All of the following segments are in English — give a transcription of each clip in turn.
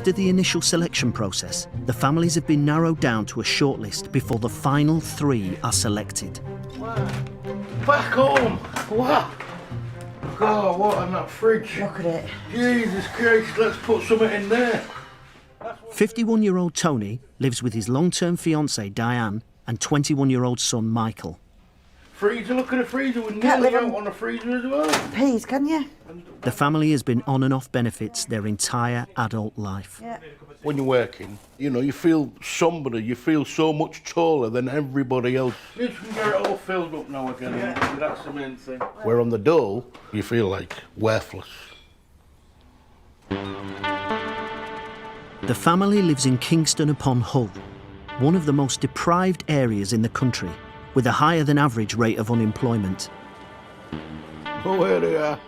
After the initial selection process, the families have been narrowed down to a shortlist before the final 3 are selected. Wow. Back home! Wow! Oh, what in that fridge? Look at it. Jesus Christ, let's put something in there. 51-year-old Tony lives with his long-term fiancée Diane and 21-year-old son Michael. Freezer, look at the freezer. We're nearly out on the freezer as well. Peas, can you? The family has been on and off benefits their entire adult life. Yeah. When you're working, you know, you feel somebody, you feel so much taller than everybody else. You can get it all filled up now again, and that's the main thing. Where on the dole, you feel like worthless. The family lives in Kingston upon Hull, one of the most deprived areas in the country, with a higher than average rate of unemployment. Oh, here they are.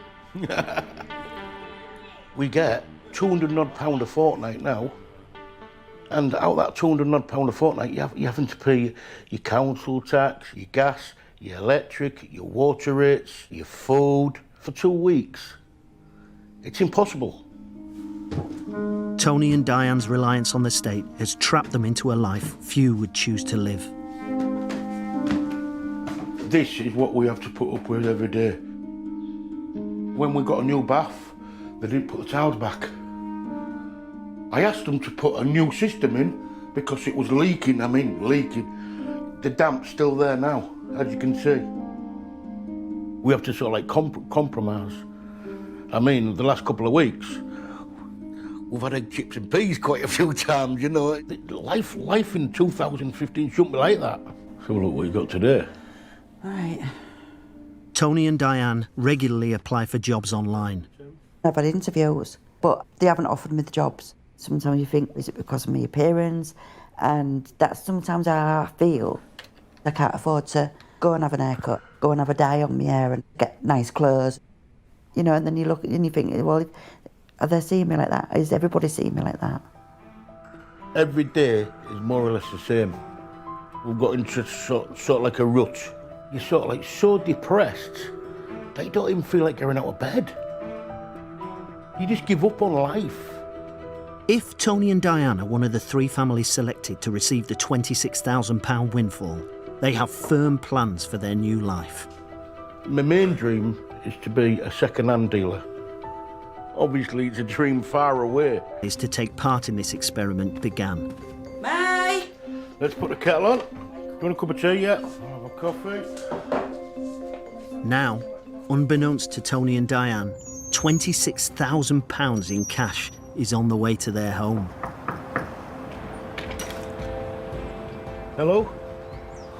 We get £200 odd a fortnight now, and out of that £200 odd a fortnight, you're having to pay your council tax, your gas, your electric, your water rates, your food for 2 weeks. It's impossible. Tony and Diane's reliance on the state has trapped them into a life few would choose to live. This is what we have to put up with every day. When we got a new bath, they didn't put the towels back. I asked them to put a new system in because it was leaking. Leaking. The damp's still there now, as you can see. We have to sort of like compromise. The last couple of weeks, we've had egg, chips and peas quite a few times, you know. Life in 2015 shouldn't be like that. So look what you got today. Right. Tony and Diane regularly apply for jobs online. I've had interviews, but they haven't offered me the jobs. Sometimes you think, is it because of my appearance? And that's sometimes how I feel. I can't afford to go and have an haircut, go and have a dye on my hair and get nice clothes. You know, and then you look and you think, well, are they seeing me like that? Is everybody seeing me like that? Every day is more or less the same. We've got into sort of like a rut. You're sort of like so depressed that you don't even feel like getting out of bed. You just give up on life. If Tony and Diane are one of the 3 families selected to receive the £26,000 windfall, they have firm plans for their new life. My main dream is to be a second-hand dealer. Obviously, it's a dream far away. Is to take part in this experiment began. May! Let's put the kettle on. Do you want a cup of tea yet? I'll have a coffee. Now, unbeknownst to Tony and Diane, £26,000 in cash is on the way to their home. Hello?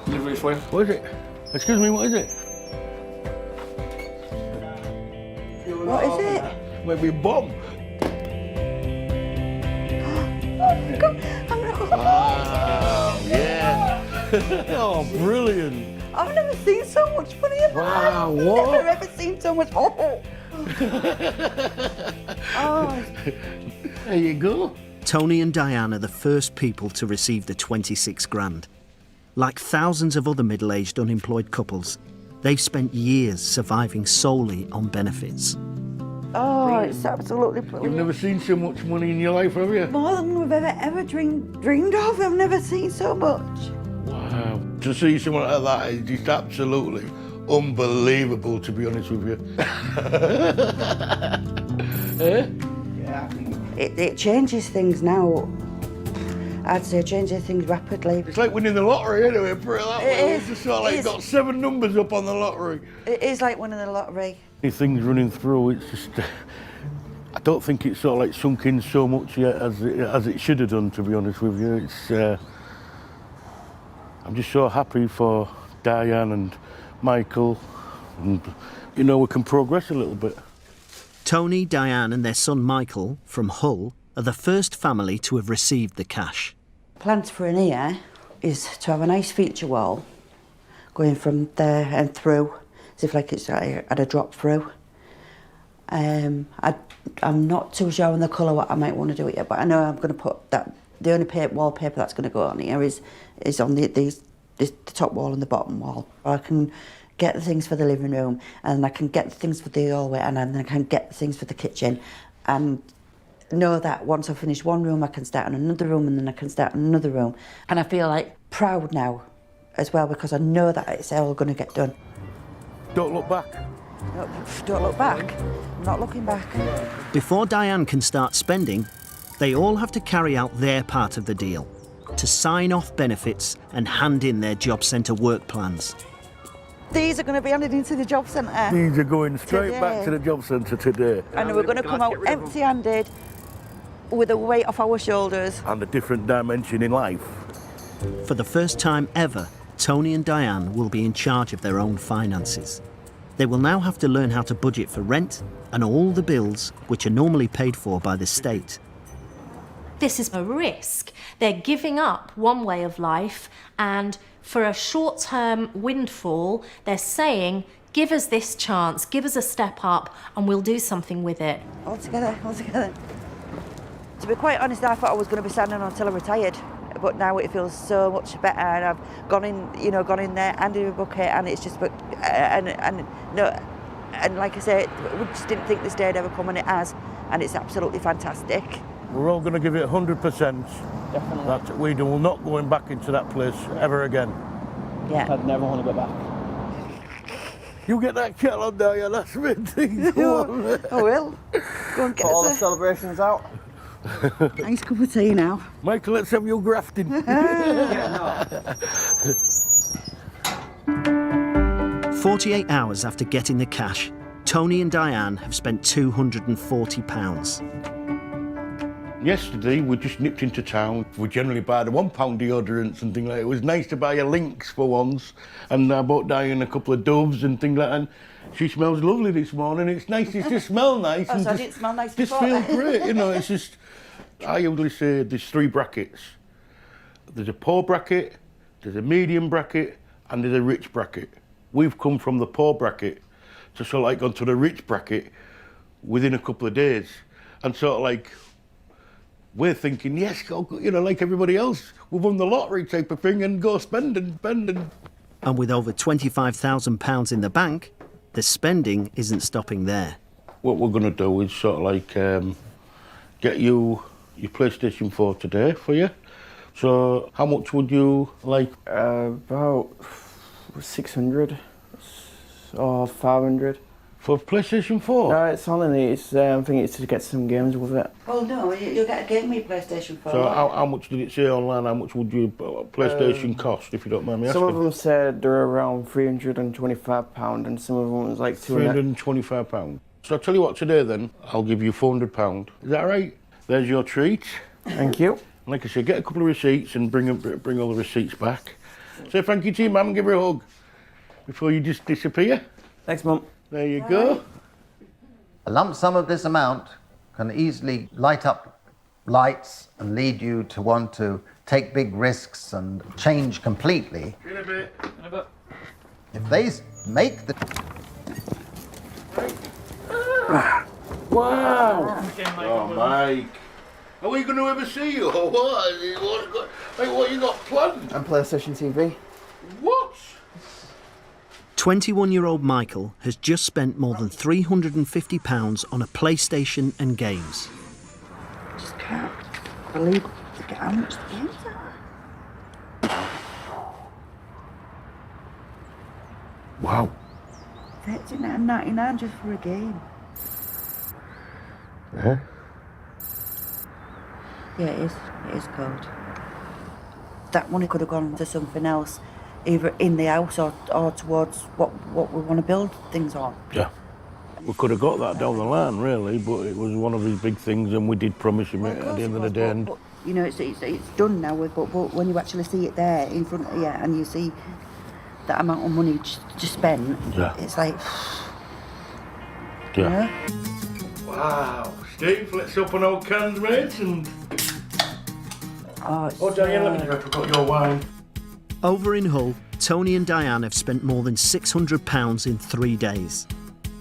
Delivery for you. What is it? Excuse me, what is it? What is it? Maybe a bomb. Oh, God, I'm not... Wow, yeah. Oh, brilliant. I've never seen so much money in my Wow, life. what? I've never ever seen so much. Oh. Oh. There you go. Tony and Diane are the first people to receive the 26 grand. Like thousands of other middle-aged unemployed couples, they've spent years surviving solely on benefits. Oh, it's absolutely brilliant. You've never seen so much money in your life, have you? More than we've ever dreamed of. I've never seen so much. Wow. To see someone like that is just absolutely unbelievable, to be honest with you. Eh? Yeah. It changes things now. I'd say it changes things rapidly. It's like winning the lottery anyway, put it that way. It It's just sort of like is. got 7 numbers up on the lottery. It is like winning the lottery. Things running through, it's just... I don't think it's sort of like sunk in so much yet as it should have done, to be honest with you. It's... I'm just so happy for Diane and Michael, and, you know, we can progress a little bit. Tony, Diane and their son Michael, from Hull, are the first family to have received the cash. Plans for an ear is to have a nice feature wall going from there and through, as if like it's had a drop through. I'm not too sure on the colour what I might want to do it yet, but I know I'm going to put that. The only wallpaper that's going to go on here is on the top wall and the bottom wall. I can get the things for the living room, and I can get the things for the hallway, and then I can get the things for the kitchen, and know that once I finish one room, I can start on another room, and then I can start on another room. And I feel like proud now as well, because I know that it's all going to get done. Don't look back. Don't look back. I'm not looking back. Before Diane can start spending, they all have to carry out their part of the deal, to sign off benefits and hand in their job centre work plans. These are going to be handed into the job centre. These are going straight Today. back to the job centre today. And we're going to come out empty-handed with a weight off our shoulders. And a different dimension in life. For the first time ever, Tony and Diane will be in charge of their own finances. They will now have to learn how to budget for rent and all the bills which are normally paid for by the state. This is a risk. They're giving up one way of life, and for a short-term windfall, they're saying, give us this chance, give us a step up, and we'll do something with it. All together. To be quite honest, I thought I was going to be standing until I retired, but now it feels so much better, and I've gone in there, handed a bucket, and it's just, and like I say, we just didn't think this day would ever come, and it has, and it's absolutely fantastic. We're all going to give it 100%. Definitely. That we will not going back into that place ever again. Yeah. I'd never want to go back. You get that kettle on there, yeah, that's me. Go on. I will. Go and get Put all the us celebrations out. a nice cup of tea now. Michael, let's have your grafting. 48 hours after getting the cash, Tony and Diane have spent £240. Yesterday, we just nipped into town. We generally buy the £1 deodorants and things like that. It was nice to buy a Lynx for once. And I bought Diane a couple of Doves and things like that. And she smells lovely this morning. It's nice to just smell nice. Oh, and so I just, didn't smell nice just before feel then. great, you know. It's just, I usually say there's 3 brackets. There's a poor bracket, there's a medium bracket, and there's a rich bracket. We've come from the poor bracket to sort of like gone to the rich bracket within a couple of days. And sort of like, we're thinking, yes, go, you know, like everybody else, we've won the lottery type of thing and go spend and. And with over £25,000 in the bank, the spending isn't stopping there. What we're going to do is sort of like get you your PlayStation 4 today for you. So how much would you like? About 600 or 500. For PlayStation 4? No, it's only, I think it's to get some games with it. Well, no, you'll get a game with your PlayStation 4. So how much did it say online? How much would your PlayStation cost, if you don't mind me asking? Some of them said they're around £325 and some of them was like £325. So I'll tell you what, today then, I'll give you £400. Is that right? There's your treat. Thank you. Like I said, get a couple of receipts and bring all the receipts back. Say thank you to your mum and give her a hug before you just disappear. Thanks, Mum. There you go. A lump sum of this amount can easily light up lights and lead you to want to take big risks and change completely. In a bit. If they make the... Wow! Oh, Mike. Are we going to ever see you or what? What you got planned? And PlayStation TV. What? 21-year-old Michael has just spent more than £350 on a PlayStation and games. I just can't believe how much the games are. Wow. £39.99 just for a game. Yeah? Yeah, it is cold. That money could have gone to something else, either in the house or towards what we want to build things on. Yeah. We could have got that down the line, really, but it was one of his big things, and we did promise him it at the end of the day. And But, you know, it's done now, but when you actually see it there in front of you and you see that amount of money just spent, Yeah. it's like, yeah. you know? Wow. Steve, let's open our cans, mate, and... Oh, Diane, let me know if I've got your wine. Over in Hull, Tony and Diane have spent more than £600 in 3 days.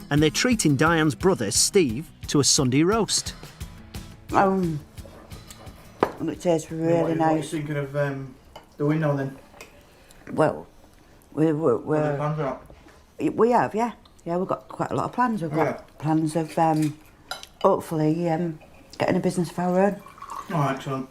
And they're treating Diane's brother, Steve, to a Sunday roast. And it tastes really What are you nice. thinking of the window then? Well, What are the we're plans out? we have, yeah. Yeah, we've got quite a lot of plans. We've got plans of hopefully getting a business of our own. All right, so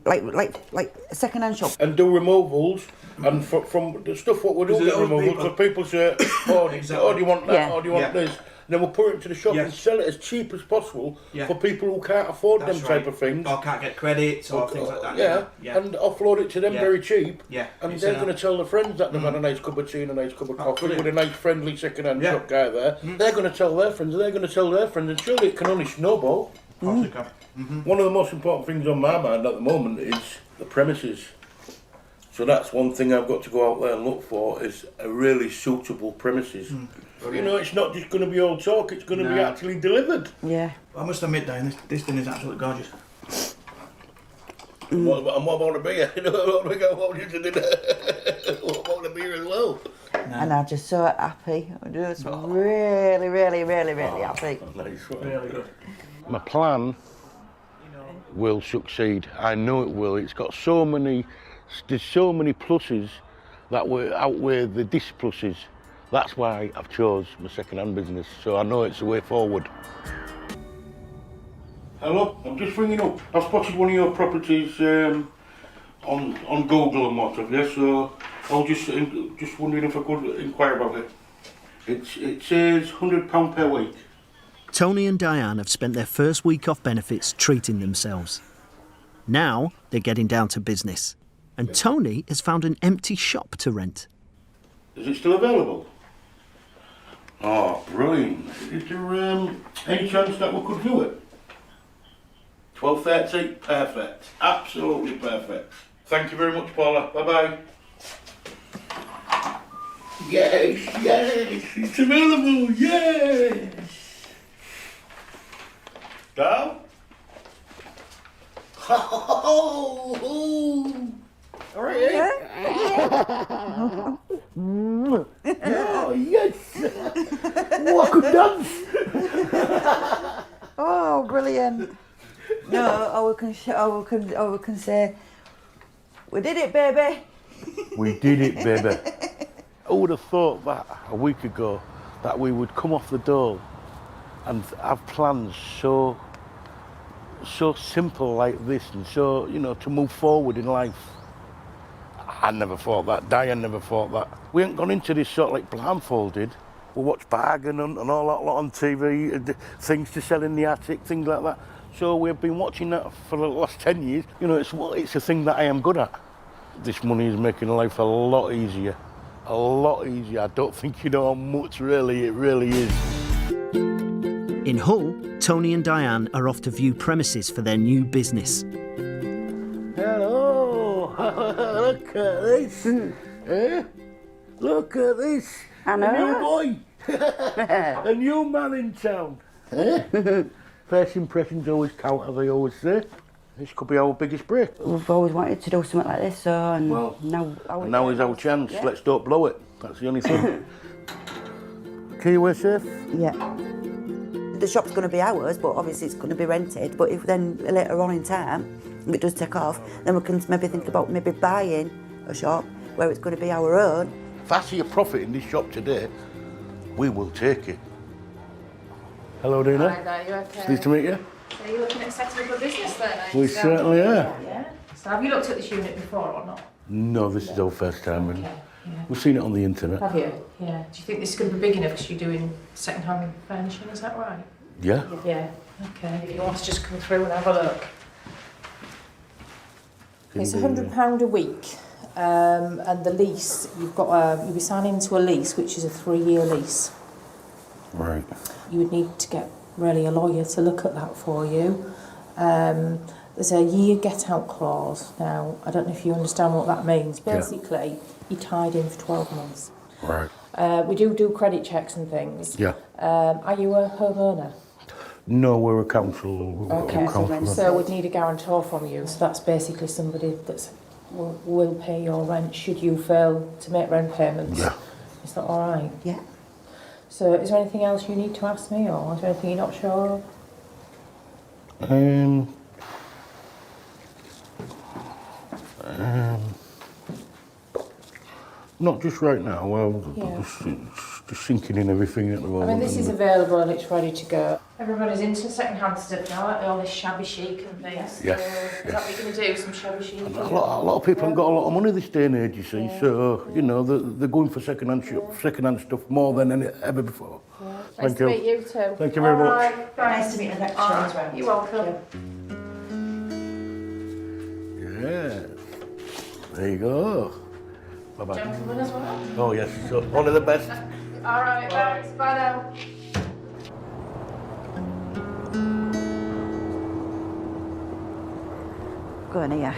Like a second-hand shop. And do removals, and from the stuff what we do Because with a lot of removals, people- because people say, oh, Exactly. oh, do you want that, Yeah. or do you want Yeah. this? And then we'll put it into the shop and Yes. sell it as cheap as possible Yeah. for people who can't afford that's them right. type of things. Or can't get credits or things like that. Yeah, and offload it to them Yeah. very cheap. Yeah. And You they're say going to that. tell their friends that they've had a nice cup of tea and a nice cup of coffee brilliant. with a nice friendly second-hand Yeah. shop guy there. They're going to tell their friends, and they're going to tell their friends, and surely it can only snowball. Of course it can. One of the most important things on my mind at the moment is the premises. So that's one thing I've got to go out there and look for, is a really suitable premises. You know, it's not just going to be all talk, it's going to be No. actually delivered. Yeah. I must admit, Diane, this thing is absolutely gorgeous. And what about the beer? You know, what about the beer as well? And I'm just so happy. I'm just really, really, really, really happy. Nice one. Really good. My plan will succeed. I know it will. It's got there's so many pluses that will outweigh the displuses. That's why I've chose my second-hand business. So I know it's the way forward. Hello, I'm just ringing up. I've spotted one of your properties on Google and what have you. So I was just wondering if I could inquire about it. It says £100 per week. Tony and Diane have spent their first week off benefits treating themselves. Now they're getting down to business. And Tony has found an empty shop to rent. Is it still available? Oh, brilliant. Is there any chance that we could do it? 12:30? Perfect. Absolutely perfect. Thank you very much, Paula. Bye-bye. Yes, it's available, yes. Down? All right, oh, yes. Oh, I could dance. Oh, brilliant. No, we can say, we did it, baby. We did it, baby. I would have thought that a week ago that we would come off the dole and have plans so simple like this, and so, you know, to move forward in life. I never thought that. Diane never thought that. We ain't gone into this sort of like blindfolded. We watch Bargain and all that lot on TV, things to sell in the attic, things like that. So we've been watching that for the last 10 years. You know, it's a thing that I am good at. This money is making life a lot easier. A lot easier. I don't think you know how much really it really is. In Hull, Tony and Diane are off to view premises for their new business. Hello, look at this. Eh? Look at this. I know. A new boy. A new man in town. Eh? First impressions always count, as I always say. This could be our biggest break. We've always wanted to do something like this, so and Well, now is our chance. Yeah. Let's don't blow it. That's the only thing. Key away safe? Yeah. The shop's going to be ours, but obviously it's going to be rented. But if then later on in time, if it does take off, then we can maybe think about maybe buying a shop where it's going to be our own. If I see a profit in this shop today, we will take it. Hello, Dina. Hi there, you okay? It's nice to meet you. Are you looking at setting up a business then? We certainly are. Yeah. So have you looked at this unit before or not? No, this is our first time, and Okay. Yeah. we've seen it on the internet. Have you? Yeah. Do you think this is going to be big enough because you're doing second-hand furnishing, is that right? Yeah. Yeah. Okay. If you want to just come through and have a look. It's £100 a week, and the lease, you'll be signing into a lease, which is a 3-year lease. Right. You would need to get really a lawyer to look at that for you. There's a year get-out clause. Now, I don't know if you understand what that means. Basically, you're tied in for 12 months. Right. We do credit checks and things. Yeah. Are you a homeowner? No, we're a council. We've got a council. So we'd need a guarantor from you. So that's basically somebody that will pay your rent should you fail to make rent payments. Yeah. Is that all right? Yeah. So is there anything else you need to ask me, or is there anything you're not sure of? Not just right now. Well, Yeah. just sinking in everything at the moment. I mean, this is available and it's ready to go. Everybody's into second-hand stuff now, like all this shabby chic and things. Yes, Is that what you're going to do, some shabby chic? A lot of people haven't got a lot of money this day and age, you see, so, you know, they're going for second-hand stuff more than ever before. Nice to meet you too. Thank you very much. Alright, Nice to meet you next time as well. You're welcome. Yeah. There you go. Bye-bye. Gentlemen as well. Oh, yes, so, all of the best. Alright, thanks. Bye now. Go on here.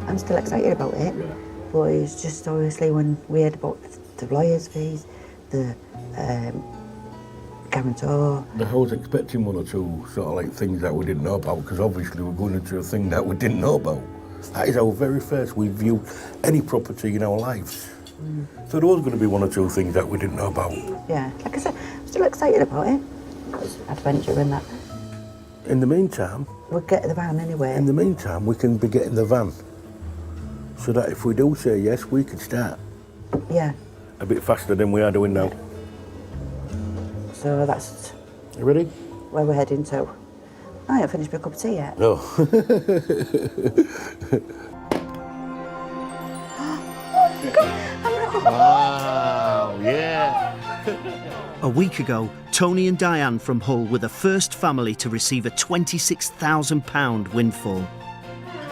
I'm still excited about it, but it's just obviously when we heard about the lawyer's fees, the guarantor. I was expecting one or two sort of like things that we didn't know about, because obviously we're going into a thing that we didn't know about. That is our very first we view any property in our lives. So there was going to be one or two things that we didn't know about. Yeah, like I said, I'm still excited about it. It's adventure and that. In the meantime, We'll get the van anyway. we can be getting the van. So that if we do say yes, we can start Yeah, a bit faster than we are doing now. so that's You ready? where we're heading to. I haven't finished my cup of tea yet. No. Wow, yeah. A week ago, Tony and Diane from Hull were the first family to receive a £26,000 windfall.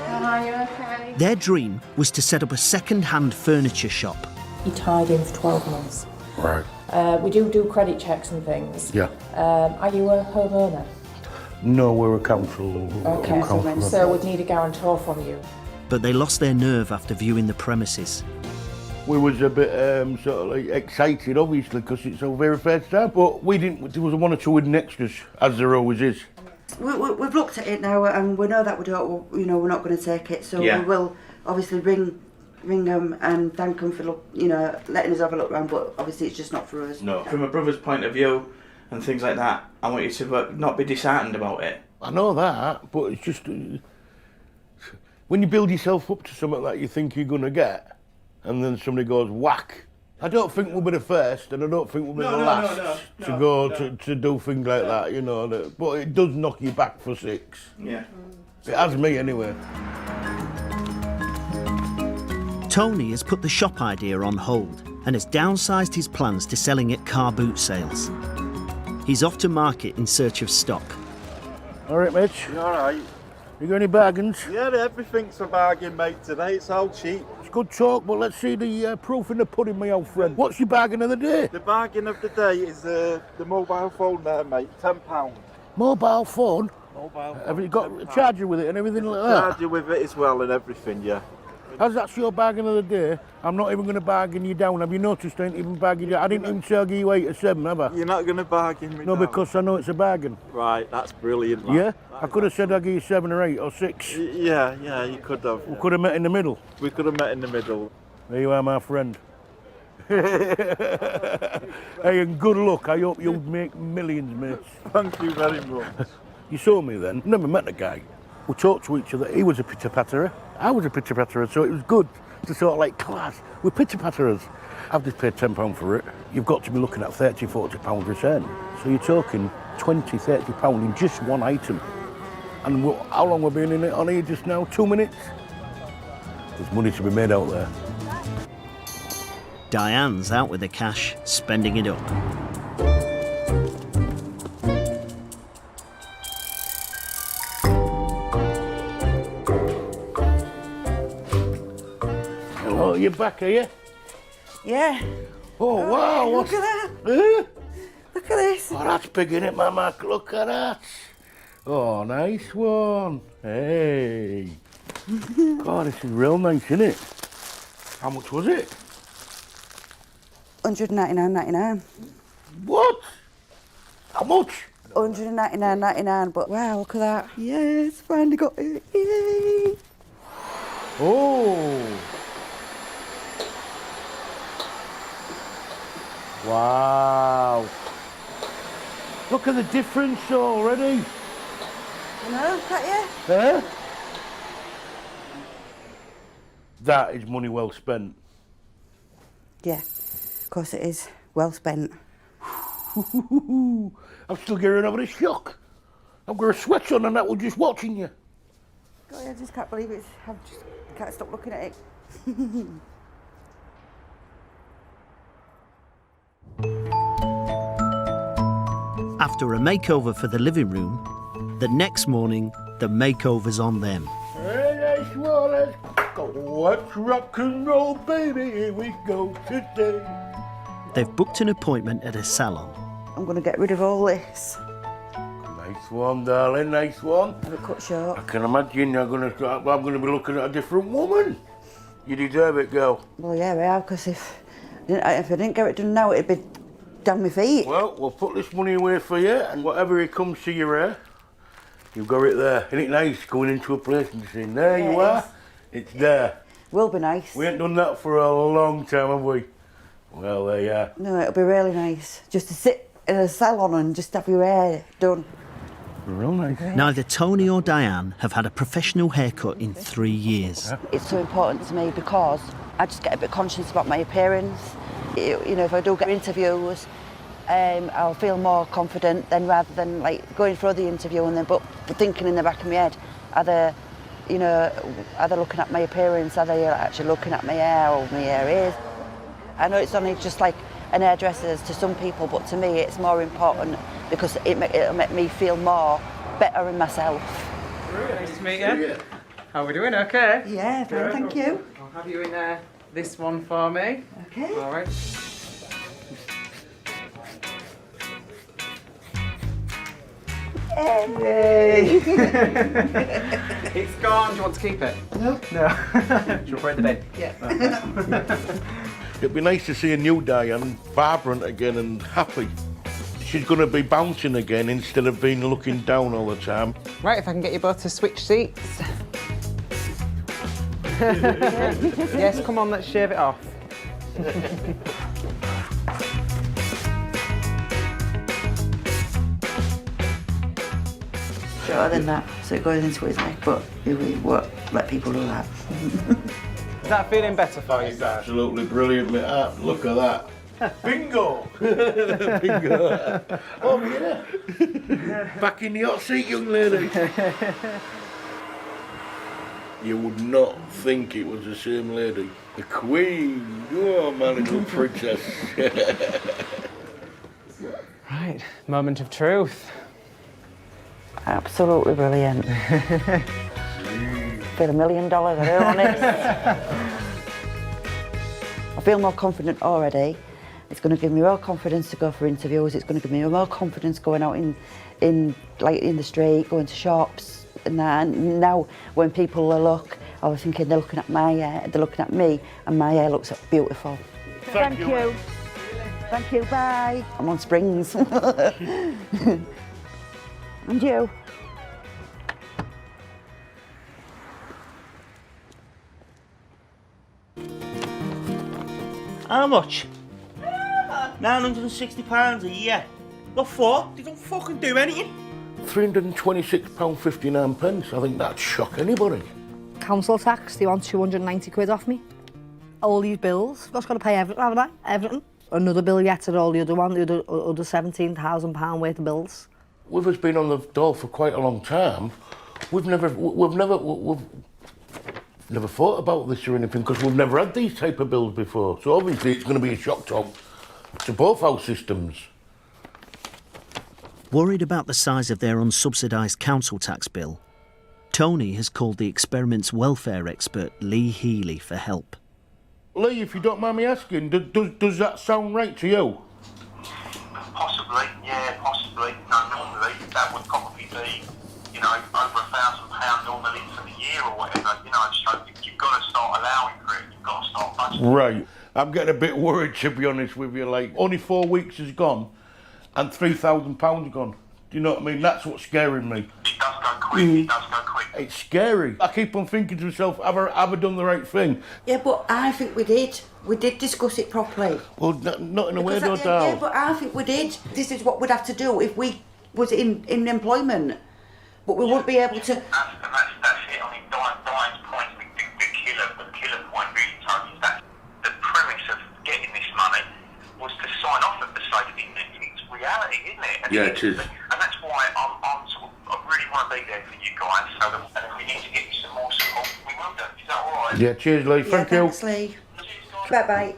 Are you okay? Their dream was to set up a second-hand furniture shop. You tied in for 12 months. Right. We do credit checks and things. Yeah. Are you a homeowner? No, we're a council. Okay, council. so we'd need a guarantor from you. But they lost their nerve after viewing the premises. We was a bit sort of like excited, obviously, because it's our very first time. But we didn't. There was one or two hidden extras, as there always is. We've looked at it now, and we know that we don't. You know, we're not going to take it. So Yeah. we will obviously ring them and thank them for letting us have a look around. But obviously, it's just not for us. No. From a brother's point of view and things like that, I want you to not be disheartened about it. I know that, but it's just when you build yourself up to something that you think you're gonna get, and then somebody goes whack. I don't think we'll be the first, and I don't think we'll be the last to do things like that, you know. But it does knock you back for 6. Yeah. It has me anyway. Tony has put the shop idea on hold and has downsized his plans to selling at car boot sales. He's off to market in search of stock. All right, Mitch. You alright? You got any bargains? Yeah, everything's a bargain, mate, today. It's all cheap. It's good talk, but let's see the proof in the pudding, my old friend. What's your bargain of the day? The bargain of the day is the mobile phone there, mate. £10. Mobile phone? Mobile phone. Have you got a charger with it and everything like that? Charger with it as well and everything, yeah. As that's your bargain of the day, I'm not even going to bargain you down. Have you noticed I ain't even bargain you? I didn't even tell you 8 or 7, have I? You're not going to bargain me No, down? because I know it's a bargain. Right, that's brilliant, lad. Yeah? That I is could have said I'll give you 7 or 8 or 6. Yeah, you could have. We Yeah. could have met in the middle. We could have met in the middle. There you are, my friend. Hey, and good luck. I hope you'll make millions, mates. Thank you very much. You saw me then. Never met the guy. We talked to each other. He was a pitter-patterer. I was a pitter-patterer, so it was good to sort of like class. We're pitter-patterers. I've just paid £10 for it. You've got to be looking at £30, £40 return. So you're talking £20, £30 in just one item. And how long we've been in it on here just now? 2 minutes? There's money to be made out there. Diane's out with the cash, spending it up. Oh, you're back, are you? Yeah. Oh, wow. Look at that. Huh? Look at this. Oh, that's big, innit, my Mac? Look at that. Oh, nice one. Hey. God, this is real nice, innit? How much was it? £199.99. What? How much? £199.99. But wow, look at that. Yes, finally got it. Yay. Oh. Wow. Look at the difference already. You know, can't you? Huh? That is money well spent. Yeah, of course it is. Well spent. I'm still getting over the shock. I've got a sweat on and that was just watching you. God, I just can't believe it. I just can't stop looking at it. After a makeover for the living room, the next morning, the makeover's on them. Hey, nice one, let's go. Let's rock and roll, baby. Here we go today. They've booked an appointment at a salon. I'm going to get rid of all this. Nice one, darling, nice one. Have it cut short. I can imagine I'm going to be looking at a different woman. You deserve it, girl. Well, yeah, we are, because if I didn't get it done now, it'd be down my feet. Well, we'll put this money away for you, and whatever it comes to your hair, you've got it there. Isn't it nice going into a place and saying, there you are, it's there. Will be nice. We ain't done that for a long time, have we? Well, there you are. No, it'll be really nice. Just to sit in a salon and just have your hair done. Real nice. Neither Tony or Diane have had a professional haircut in 3 years. It's so important to me because I just get a bit conscious about my appearance. You know, if I do get interviews, I'll feel more confident than rather than like going for the interview and then but thinking in the back of my head, are they looking at my appearance? Are they actually looking at my hair or my hair is? I know it's only just like an hairdresser's to some people, but to me it's more important because it'll make me feel more better in myself. Nice to meet you. How are we doing? Okay? Yeah, fine, thank you. I'll have you in this one for me. Okay. All right. Yay! It's gone. Do you want to keep it? No. No. Should we put it in the bin? Yeah. It'd be nice to see a new Diane, vibrant again and happy. She's going to be bouncing again instead of being looking down all the time. Right, if I can get you both to switch seats. Yes, come on, let's shave it off. Shorter than that, so it goes into his neck, but we won't let people do that. Is that feeling better for you? It's absolutely brilliant, mate. Look at that. Bingo! Bingo! Over here. Back in the hot seat, young lady. You would not think it was the same lady. The Queen. Oh, my little princess. Right, moment of truth. Absolutely brilliant. Feel $1 million, I do, honest. I feel more confident already. It's going to give me more confidence to go for interviews. It's going to give me more confidence going out in the street, going to shops and that. And now when people look, I was thinking they're looking at my hair, they're looking at me, and my hair looks beautiful. Thank you. Thank you, bye. I'm on springs. And you? How much? £960 a year. What for? They don't fucking do anything. £326.59. I think that'd shock anybody. Council tax, they want 290 quid off me. All these bills, I've just got to pay everything, haven't I? Everything. Another bill yet at all, the other one, the other £17,000 worth of bills. With us being on the dole for quite a long time, we've never thought about this or anything because we've never had these type of bills before. So obviously it's going to be a shock to both our systems. Worried about the size of their unsubsidised council tax bill, Tony has called the experiment's welfare expert Lee Healy for help. Lee, if you don't mind me asking, does that sound right to you? Possibly, yeah, possibly. No, normally that would probably be, you know, over £1,000 normally for the year or whatever, you know, so you've got to start allowing for it, you've got to start budgeting. Right. I'm getting a bit worried, to be honest with you, like, only 4 weeks has gone and £3,000 gone. Do you know what I mean? That's what's scaring me. It does go quick, it does go quick. It's scary. I keep on thinking to myself, have I done the right thing? Yeah, but I think we did. We did discuss it properly. Well, not in a way, though, Yeah, but I think we did. This is what we'd have to do if we was in employment. But we wouldn't be able to... That's it. I mean, Diane's point, the killer point Yeah, it is. And that's why I really want to be there for you guys. So that, and if we need to get you some more support, we will do. Is that all right? Yeah, cheers, Lee. Thank you. Thanks, Lee. Bye-bye.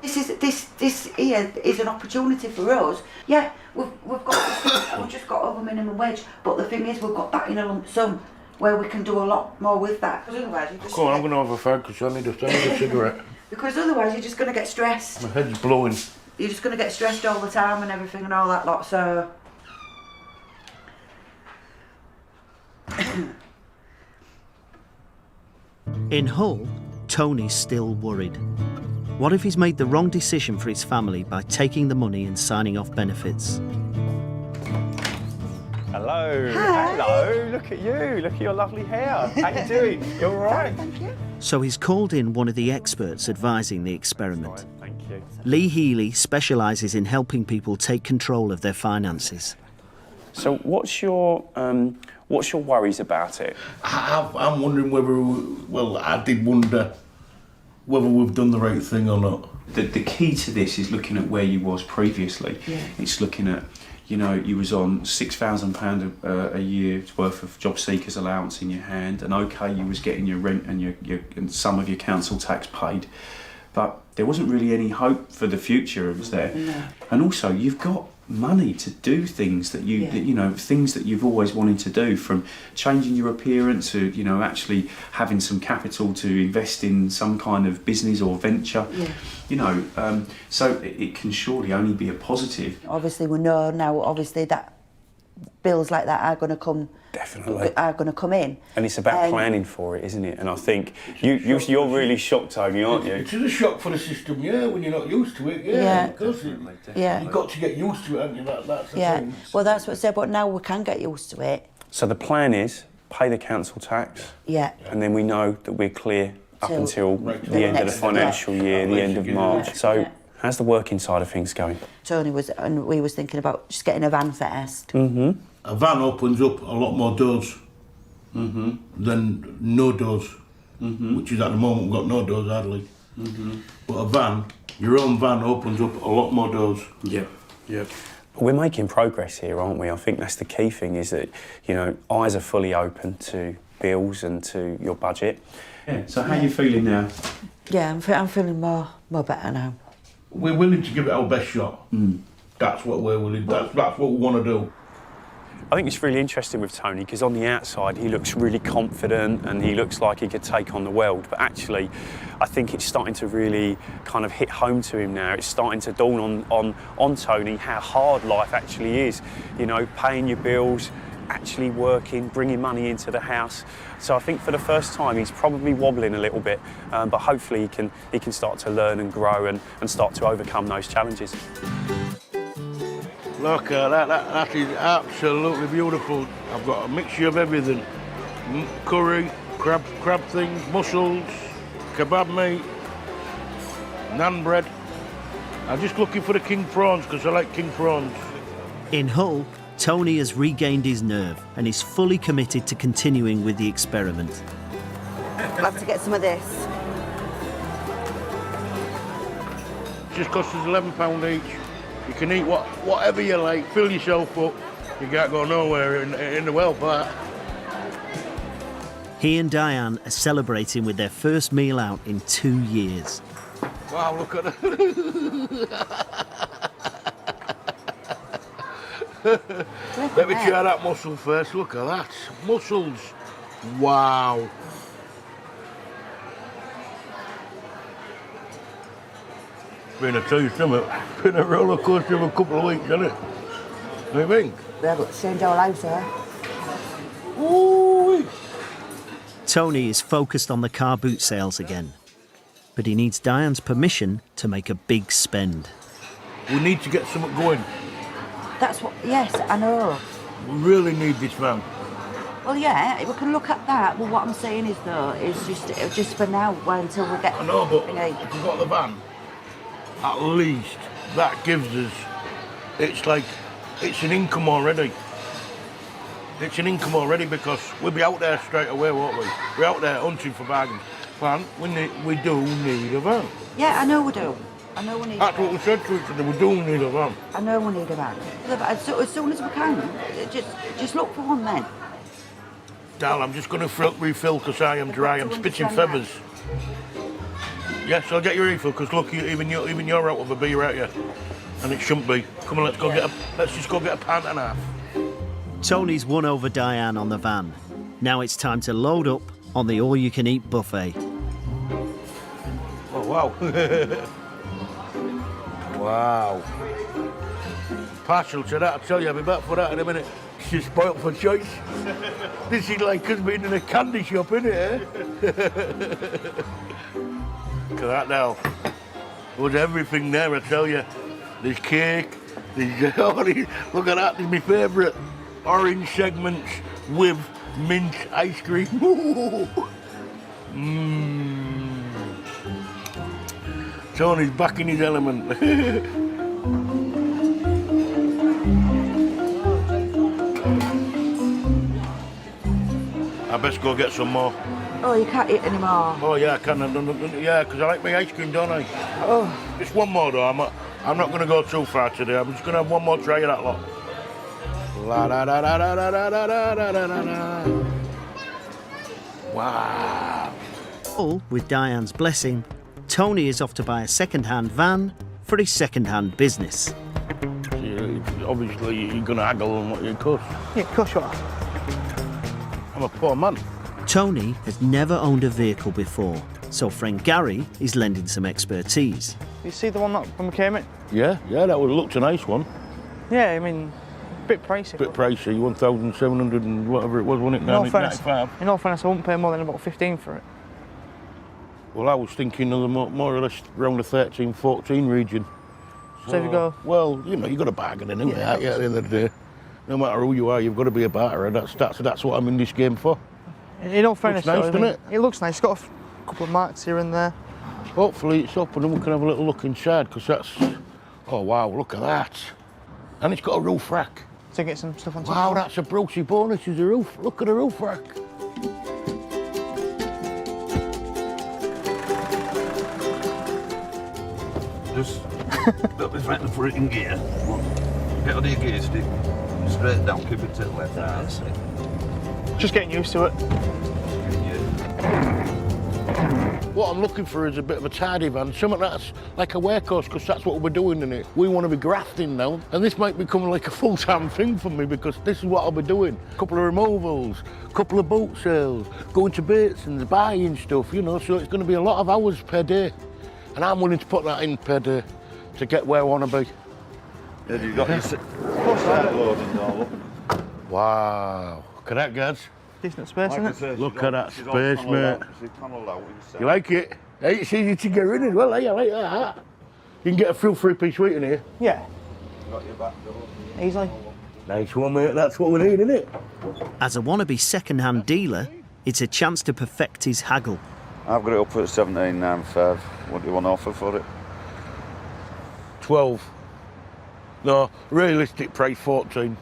This here is an opportunity for us. Yeah, we've just got over minimum wage, but the thing is, we've got that in a lump sum where we can do a lot more with that. Because otherwise, you just Come on, I'm going to have a fag because I need a cigarette. Because otherwise, you're just going to get stressed. My head's blowing. You're just going to get stressed all the time and everything and all that lot. So. In Hull, Tony's still worried. What if he's made the wrong decision for his family by taking the money and signing off benefits? Hello. Hi. Hello. Look at you. Look at your lovely hair. How you doing? You all right? Thank you. So he's called in one of the experts advising the experiment. Right, thank you. Lee Healy specialises in helping people take control of their finances. So what's your worries about it? I'm wondering I did wonder whether we've done the right thing or not. The key to this is looking at where you was previously. Yeah. It's looking at, you was on £6,000 a year's worth of job seekers allowance in your hand, and okay, you was getting your rent and some of your council tax paid, but there wasn't really any hope for the future. It was there, No. and also you've got money to do things that things that you've always wanted to do, from changing your appearance to actually having some capital to invest in some kind of business or venture. So it can surely only be a positive. Obviously, we know now. Obviously, that bills like that are going to come. Definitely. Are going to come in. And it's about planning for it, isn't it? And I think you're really shocked, Tony, aren't you? It's a shock for the system, when you're not used to it, Yeah. Because Yeah. you've got to get used to it, haven't you? That's the thing. Well, that's what I said. But now we can get used to it. So the plan is pay the council tax. Yeah. And then we know that we're clear up until the end of the next- financial year, the end of March. So Yeah. how's the working side of things going? Tony and we was thinking about just getting a van first. Mm-hmm. A van opens up a lot more doors than no doors, which is at the moment we've got no doors hardly. But a van, your own van, opens up a lot more doors. Yeah. We're making progress here, aren't we? I think that's the key thing, is that, eyes are fully open to bills and to your budget. Yeah, so how are you feeling now? Yeah, I'm feeling more better now. We're willing to give it our best shot. That's what we're willing. That's what we want to do. I think it's really interesting with Tony, because on the outside he looks really confident and he looks like he could take on the world, but actually I think it's starting to really kind of hit home to him now. It's starting to dawn on Tony how hard life actually is, paying your bills, actually working, bringing money into the house. So I think for the first time he's probably wobbling a little bit, but hopefully he can start to learn and grow and start to overcome those challenges. Look at that, that is absolutely beautiful. I've got a mixture of everything. Curry, crab things, mussels, kebab meat, naan bread. I'm just looking for the king prawns because I like king prawns. In Hull, Tony has regained his nerve and is fully committed to continuing with the experiment. I'll have to get some of this. It just costs us £11 each. You can eat whatever you like, fill yourself up. You can't go nowhere in the well for that. He and Diane are celebrating with their first meal out in 2 years. Wow, look at that. Let me try that mussel first. Look at that. Mussels. Wow. Been a tell you something, been a roller coaster of a couple of weeks, hasn't it? What do you think? Yeah, but change our lives, eh? Ooh. Tony is focused on the car boot sales again, but he needs Diane's permission to make a big spend. We need to get something going. That's what. Yes, I know. We really need this van. Well, yeah, we can look at that. Well, what I'm saying is though, is just for now, until we get. I know, but if we've got the van, at least that gives us. It's an income already. It's an income already because we'll be out there straight away, won't we? We're out there hunting for bargains. Van, we do need a van. Yeah, I know we do. I know we need That's a what we said to each other, we do need a van. I know we need a van. As soon as we can, just look for one then. Dal, I'm just going to refill because I am dry. I'm spitting understand feathers. Yes, I'll get your refill because look, even you're out of a beer, aren't you? And it shouldn't be. Come on, let's just go get a pint and a half. Tony's won over Diane on the van. Now it's time to load up on the all-you-can-eat buffet. Oh, wow. Wow. Partial to that, I tell you, I'll be back for that in a minute. She's spoilt for choice. This is like us being in a candy shop, isn't it, eh? Look at that now. There's everything there, I tell you. There's cake, there's... look at that, there's my favourite. Orange segments with mint ice cream. Tony's back in his element. I best go get some more. Oh, you can't eat anymore. Oh yeah, I can. Yeah, because I like my ice cream, don't I? Oh. Just one more though. I'm not going to go too far today. I'm just going to have one more try of that lot. La da da da da da da da da da da da. Wow. All with Diane's blessing, Tony is off to buy a second-hand van for his second-hand business. Obviously, you're going to haggle on what you cost. Yeah, of course you are. I'm a poor man. Tony has never owned a vehicle before, so friend Gary is lending some expertise. You see the one that when we came in? Yeah, that would have looked a nice one. Yeah, I mean, a bit pricey. Bit pricey, 1,700 and whatever it was, wasn't it? In all fairness, I wouldn't pay more than about 15 for it. Well, I was thinking of the more or less around the 13, 14 region. So if you go... Well, you know, you've got to bargain anyway, at the end of the day. No matter who you are, you've got to be a barterer. That's what I'm in this game for. In all fairness, looks nice, doesn't it? It looks nice. It's got a couple of marks here and there. Hopefully it's up and then we can have a little look inside, because that's... Oh, wow, look at that. And it's got a roof rack. To get some stuff on top. Wow, that's a Brucey bonus, is a roof. Look at the roof rack. Just got this right for it in gear. Get on your gear stick. Straight down, keep it to the left. That's it. Just getting used to it. What I'm looking for is a bit of a tidy van, something that's like a warehouse, because that's what we're doing in it. We want to be grafting now, and this might become like a full-time thing for me, because this is what I'll be doing. A couple of removals, a couple of boot sales, going to Bateson's, buying stuff, you know, so it's going to be a lot of hours per day. And I'm willing to put that in per day to get where I want to be. Yeah, you got your start loading all up. Wow. Look at that, guys. Decent space, isn't it? Look at that space, mate. You like it? Hey, it's easy to get in as well, eh? I like that. You can get a full three-piece suite in here. Yeah. Got your back door. Easily. Nice one, mate. That's what we need, isn't it? As a wannabe second-hand dealer, it's a chance to perfect his haggle. I've got it up at 17.95. What do you want to offer for it? 12. No, realistic price 14.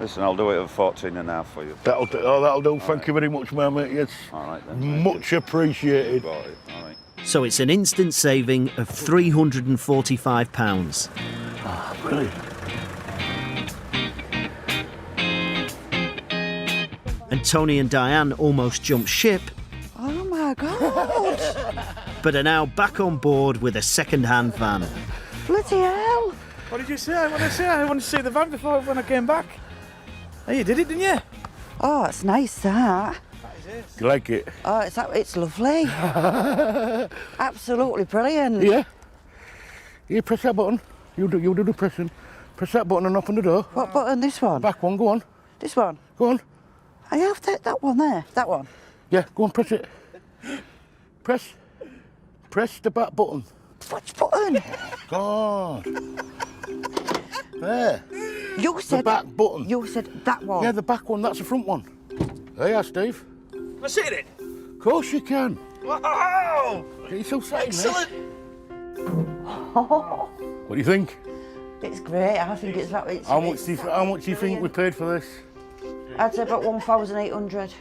Listen, I'll do it at 14.5 for you. That'll do. Thank you very much, my mate. Yes. All right then. Much appreciated. Got it. All right. So it's an instant saving of £345. Ah, brilliant. And Tony and Diane almost jumped ship, Oh my God! but are now back on board with a second-hand van. Bloody hell! What did you say? What did I say? I wanted to see the van before when I came back. Oh, you did it, didn't you? Oh, it's nice, that. You like it? Oh, it's lovely. Absolutely brilliant. Yeah. You press that button. You do the pressing. Press that button and open the door. What button? This one? Back one, go on. This one? Go on. I have that one there. That one? Yeah, go on, press it. Press the back button. Which button? God. There. You said... The back button. You said that one. Yeah, the back one, that's the front one. There you are, Steve. Can I sit in it? Of course you can. Wow! You're so excited. Excellent! What do you think? It's great. I think it's that. How much do you think we paid for this? I'd say about 1,800.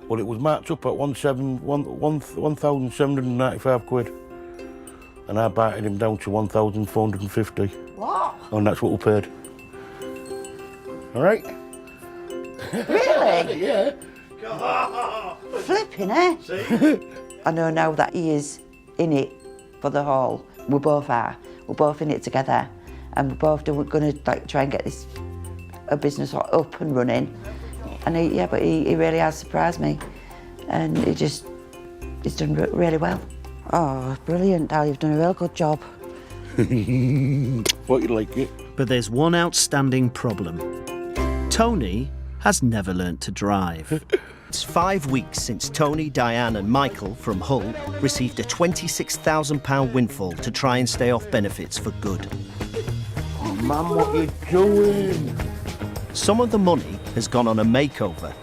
Well, it was marked up at 1,795 quid. and I bartered him down to 1,450. What? And that's what we paid. All right? Really? Yeah. Flipping, eh? I know now that he is in it for the whole. We both are. We're both in it together, and we're both going to like try and get this business up and running. And he really has surprised me, and he's done really well. Oh, brilliant, Dal! You've done a real good job. Thought you'd like it. But there's one outstanding problem. Tony has never learnt to drive. It's 5 weeks since Tony, Diane and Michael from Hull received a £26,000 windfall to try and stay off benefits for good. Oh, man, what you doing? Some of the money has gone on a makeover.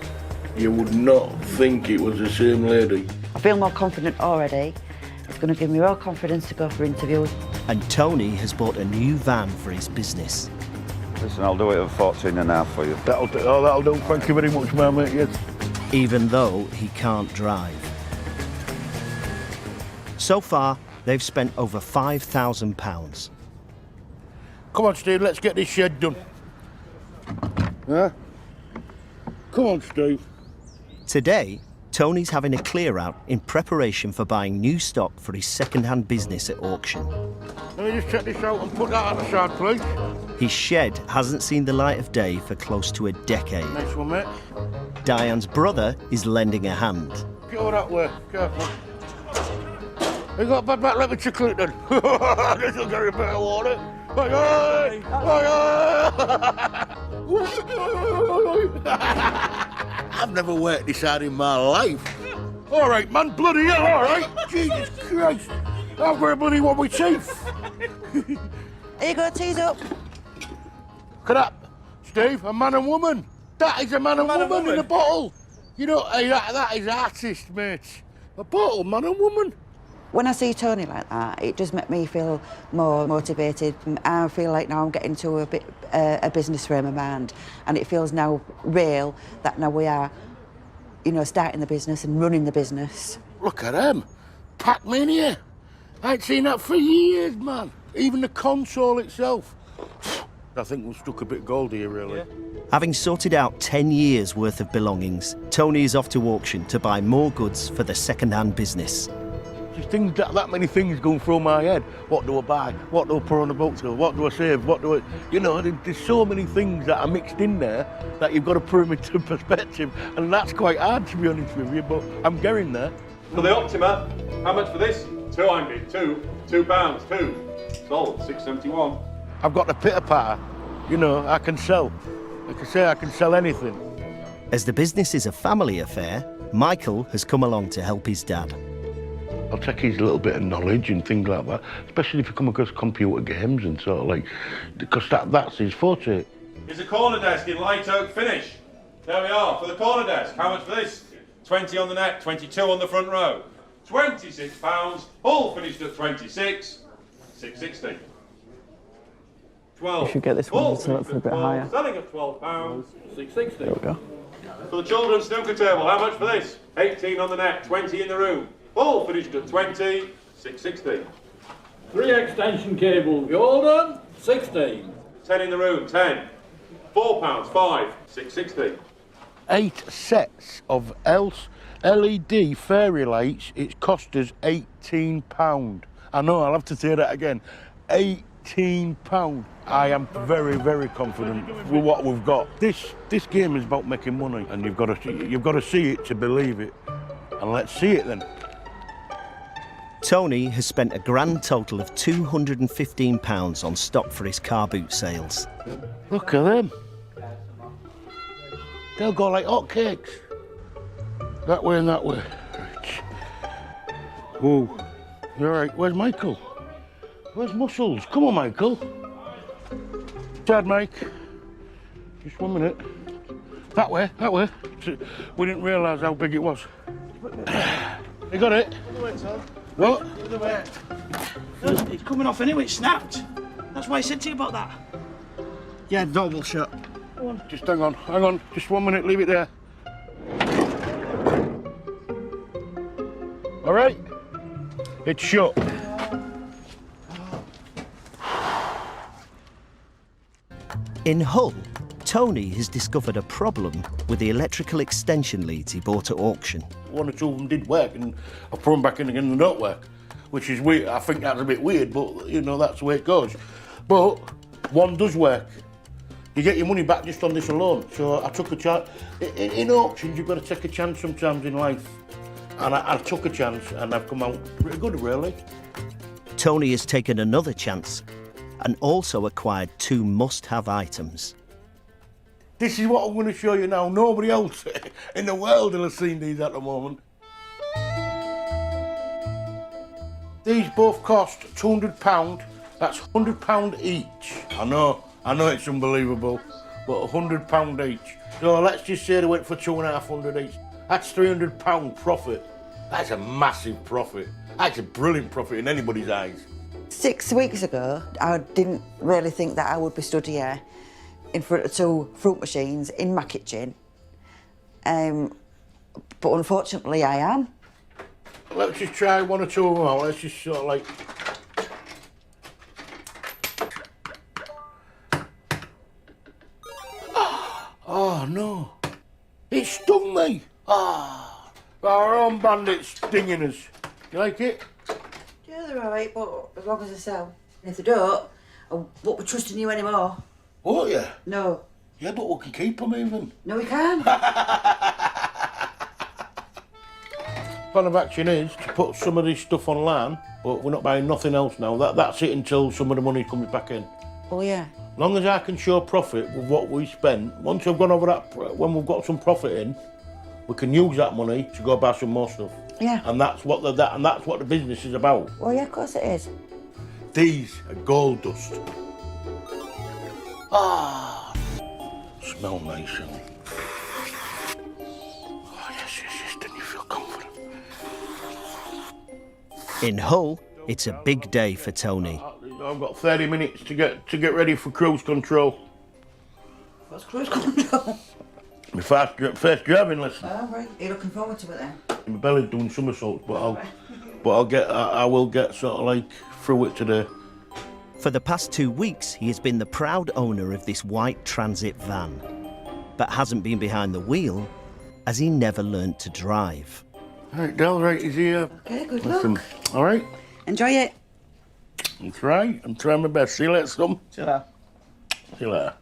You would not think it was the same lady. I feel more confident already. It's going to give me real confidence to go for interviews. And Tony has bought a new van for his business. Listen, I'll do it at 14.5 for you. That'll do. Thank you very much, man, mate. Yes. Even though he can't drive. So far, they've spent over £5,000. Come on, Steve, let's get this shed done. Huh? Come on, Steve. Today, Tony's having a clear out in preparation for buying new stock for his second-hand business at auction. Let me just check this out and put that on the side, please. His shed hasn't seen the light of day for close to a decade. Nice one, mate. Diane's brother is lending a hand. Go that way, careful. You got a bad back, let me tickle it then. This will get a bit of water. Aye, I've never worked this hard in my life. All right, man, bloody hell, all right. Jesus Christ. I've got a bloody one with teeth. Here you go, tease up. Look at that, Steve, a man and woman. That is a man and woman in a bottle. You know, hey, that is artist, mate. A bottle, man and woman. When I see Tony like that, it does make me feel more motivated. I feel like now I'm getting to a business frame of mind, and it feels now real that now we are, starting the business and running the business. Look at them, Pac-Mania. I ain't seen that for years, man. Even the console itself. I think we've struck a bit gold here, really. Yeah. Having sorted out 10 years' worth of belongings, Tony is off to auction to buy more goods for the second-hand business. Just things that many things going through my head. What do I buy? What do I put on the boat to? What do I save? What do I... there's so many things that are mixed in there that you've got to put them into perspective, and that's quite hard, to be honest with you, but I'm getting there. For the Optima, how much for this? £200, £2. Sold, £6.71. I've got the pitter-patter. I can sell. Like I say, I can sell anything. As the business is a family affair, Michael has come along to help his dad. I'll take his little bit of knowledge and things like that, especially if you come across computer games and sort of like, because that's his forte. Here's a corner desk in light oak finish. There we are, for the corner desk. How much for this? 20 on the neck, 22 on the front row. £26, all finished at 26, £6.60. 12. You should get this one to sell it for a bit higher. Selling at £12, £6.60. There we go. For the children's snooker table, how much for this? 18 on the neck, 20 in the room. All finished at 20, £6.60. 3 extension cables, Jordan, 16. 10 in the room, 10. £4, 5, £6.60. 8 sets of LED fairy lights, it cost us £18. I know, I'll have to say that again. £18. I am very, very confident with what we've got. This game is about making money, and you've got to see it to believe it. And let's see it then. Tony has spent a grand total of £215 on stock for his car boot sales. Look at them. They'll go like hotcakes. That way and that way. Right. Whoa. You all right? Where's Michael? Where's Muscles? Come on, Michael. Chad, Mike. Just 1 minute. That way, that way. We didn't realise how big it was. You got it? What? It's coming off anyway, it's snapped. That's why I said to you about that. Yeah, the door will shut. Go on. Just hang on. Just 1 minute, leave it there. All right? It's shut. In Hull, Tony has discovered a problem with the electrical extension leads he bought at auction. One or two of them did work, and I put them back in again and they don't work, which is weird. I think that's a bit weird, but you know, that's the way it goes. But one does work. You get your money back just on this alone. So I took a chance. In auctions, you've got to take a chance sometimes in life. And I took a chance and I've come out pretty good, really. Tony has taken another chance and also acquired 2 must-have items. This is what I'm going to show you now. Nobody else in the world will have seen these at the moment. These both cost £200. That's £100 each. I know it's unbelievable, but £100 each. So let's just say they went for £250 each. That's £300 profit. That's a massive profit. That's a brilliant profit in anybody's eyes. 6 weeks ago, I didn't really think that I would be stood here in front of 2 fruit machines in my kitchen. But unfortunately, I am. Let's just try 1 or 2 of them out. Let's just sort of like... Oh, no. It stung me. Our own bandits stinging us. You like it? Yeah, they're all right, but as long as they sell. And if they don't, I won't be trusting you anymore. Won't you? No. Yeah, but we can keep them even. No, we can't. Plan of action is to put some of this stuff online, but we're not buying nothing else now. That's it until some of the money comes back in. Oh, yeah. As long as I can show profit with what we spent, once I've gone over that, when we've got some profit in, we can use that money to go buy some more stuff. Yeah. And that's what the business is about. Well, yeah, of course it is. These are gold dust. Smell nice. Yes, then you feel confident. In Hull, it's a big day for Tony. I've got 30 minutes to get ready for cruise control. What's cruise control? My first driving lesson. Oh, right. Are you looking forward to it then? My belly's doing somersaults, but I will get sort of like through it today. For the past 2 weeks, he has been the proud owner of this white transit van, but hasn't been behind the wheel as he never learnt to drive. Right, Del, right, is here. Okay, good luck. All right? Enjoy it. I'm trying my best. See you later, son. See you later. See you later.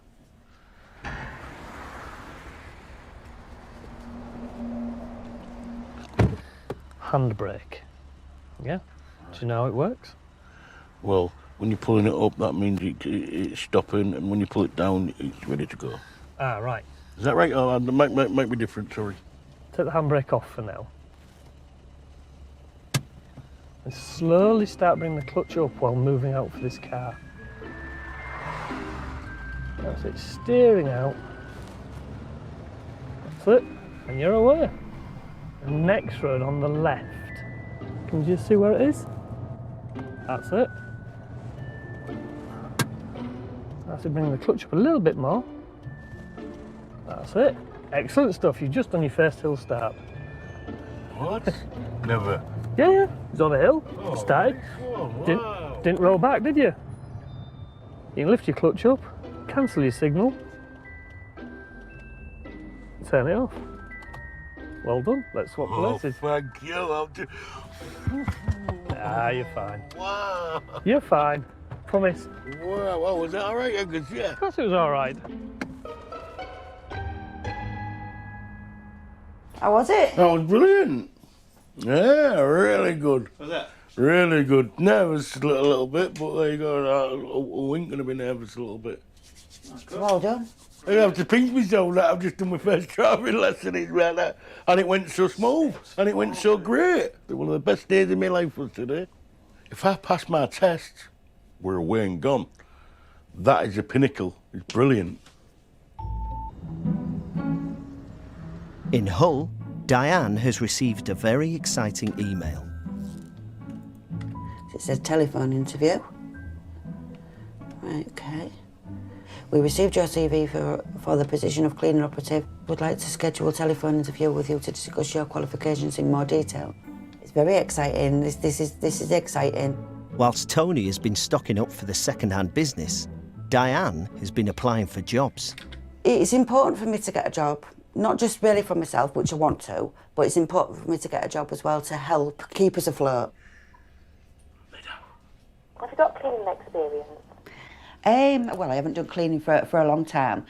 Handbrake. Yeah? Do you know how it works? Well, when you're pulling it up, that means it's stopping, and when you pull it down, it's ready to go. Ah, right. Is that right? Oh, it might be different, sorry. Take the handbrake off for now. And slowly start bringing the clutch up while moving out for this car. That's it, steering out. That's it, and you're away. The next road on the left. Can you just see where it is? That's it. That's it, bring the clutch up a little bit more. That's it. Excellent stuff, you've just done your first hill start. What? Never. Yeah, it's on a hill. Oh. Started. Oh, wow. Didn't roll back, did you? You can lift your clutch up, cancel your signal, turn it off. Well done. Let's swap places. Thank you. Ah, you're fine. Wow. You're fine. Promise. Wow. Well, was that all right, Angus? Yeah. Of course it was all right. How was it? That was brilliant. Yeah, really good. Was it? Really good. Nervous a little bit, but there you go. We ain't going to be nervous a little bit. Well done. I have to pinch myself that I've just done my first driving lesson and it went so smooth and it went so great. One of the best days of my life was today. If I pass my test, we're away and gone. That is the pinnacle. It's brilliant. In Hull, Diane has received a very exciting email. It says telephone interview. Right, okay. We received your CV for the position of cleaning operative. Would like to schedule a telephone interview with you to discuss your qualifications in more detail. It's very exciting. This is exciting. Whilst Tony has been stocking up for the second-hand business, Diane has been applying for jobs. It's important for me to get a job, not just really for myself, which I want to, but it's important for me to get a job as well to help keep us afloat. Have you got cleaning experience? Well, I haven't done cleaning for a long time,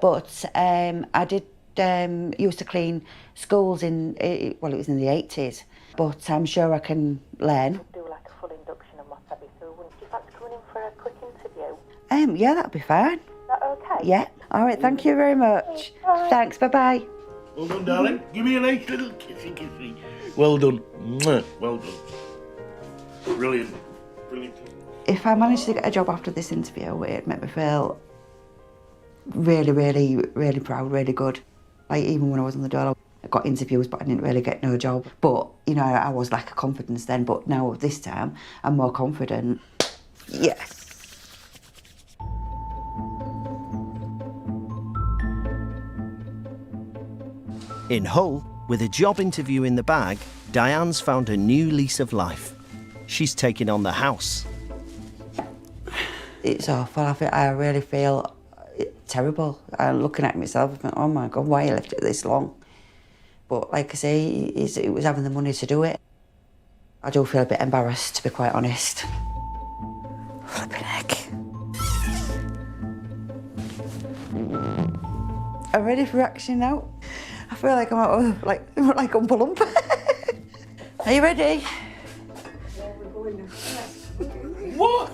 but I did used to clean schools well, it was in the 80s, but I'm sure I can learn. Do like a full induction and what have you, so wouldn't you fancy coming in for a quick interview? Yeah, that'd be fine. Is that okay? Yeah. All right, thank you very much. Thanks, bye-bye. Well done, darling. Give me a nice little kissy. Well done. Mwah. Well done. Brilliant. Brilliant. If I managed to get a job after this interview, it'd make me feel really, really, really proud, really good. Like, even when I was on the dole, I got interviews, but I didn't really get no job. But, you know, I was like a confidence then, but now this time, I'm more confident. Yes. In Hull, with a job interview in the bag, Diane's found a new lease of life. She's taken on the house. It's awful. I really feel terrible. I'm looking at myself and think, oh my God, why I left it this long? But like I say, it was having the money to do it. I do feel a bit embarrassed, to be quite honest. Flipping heck. I'm ready for action now. I feel like I'm out, like Oompa Loompa. Are you ready? What?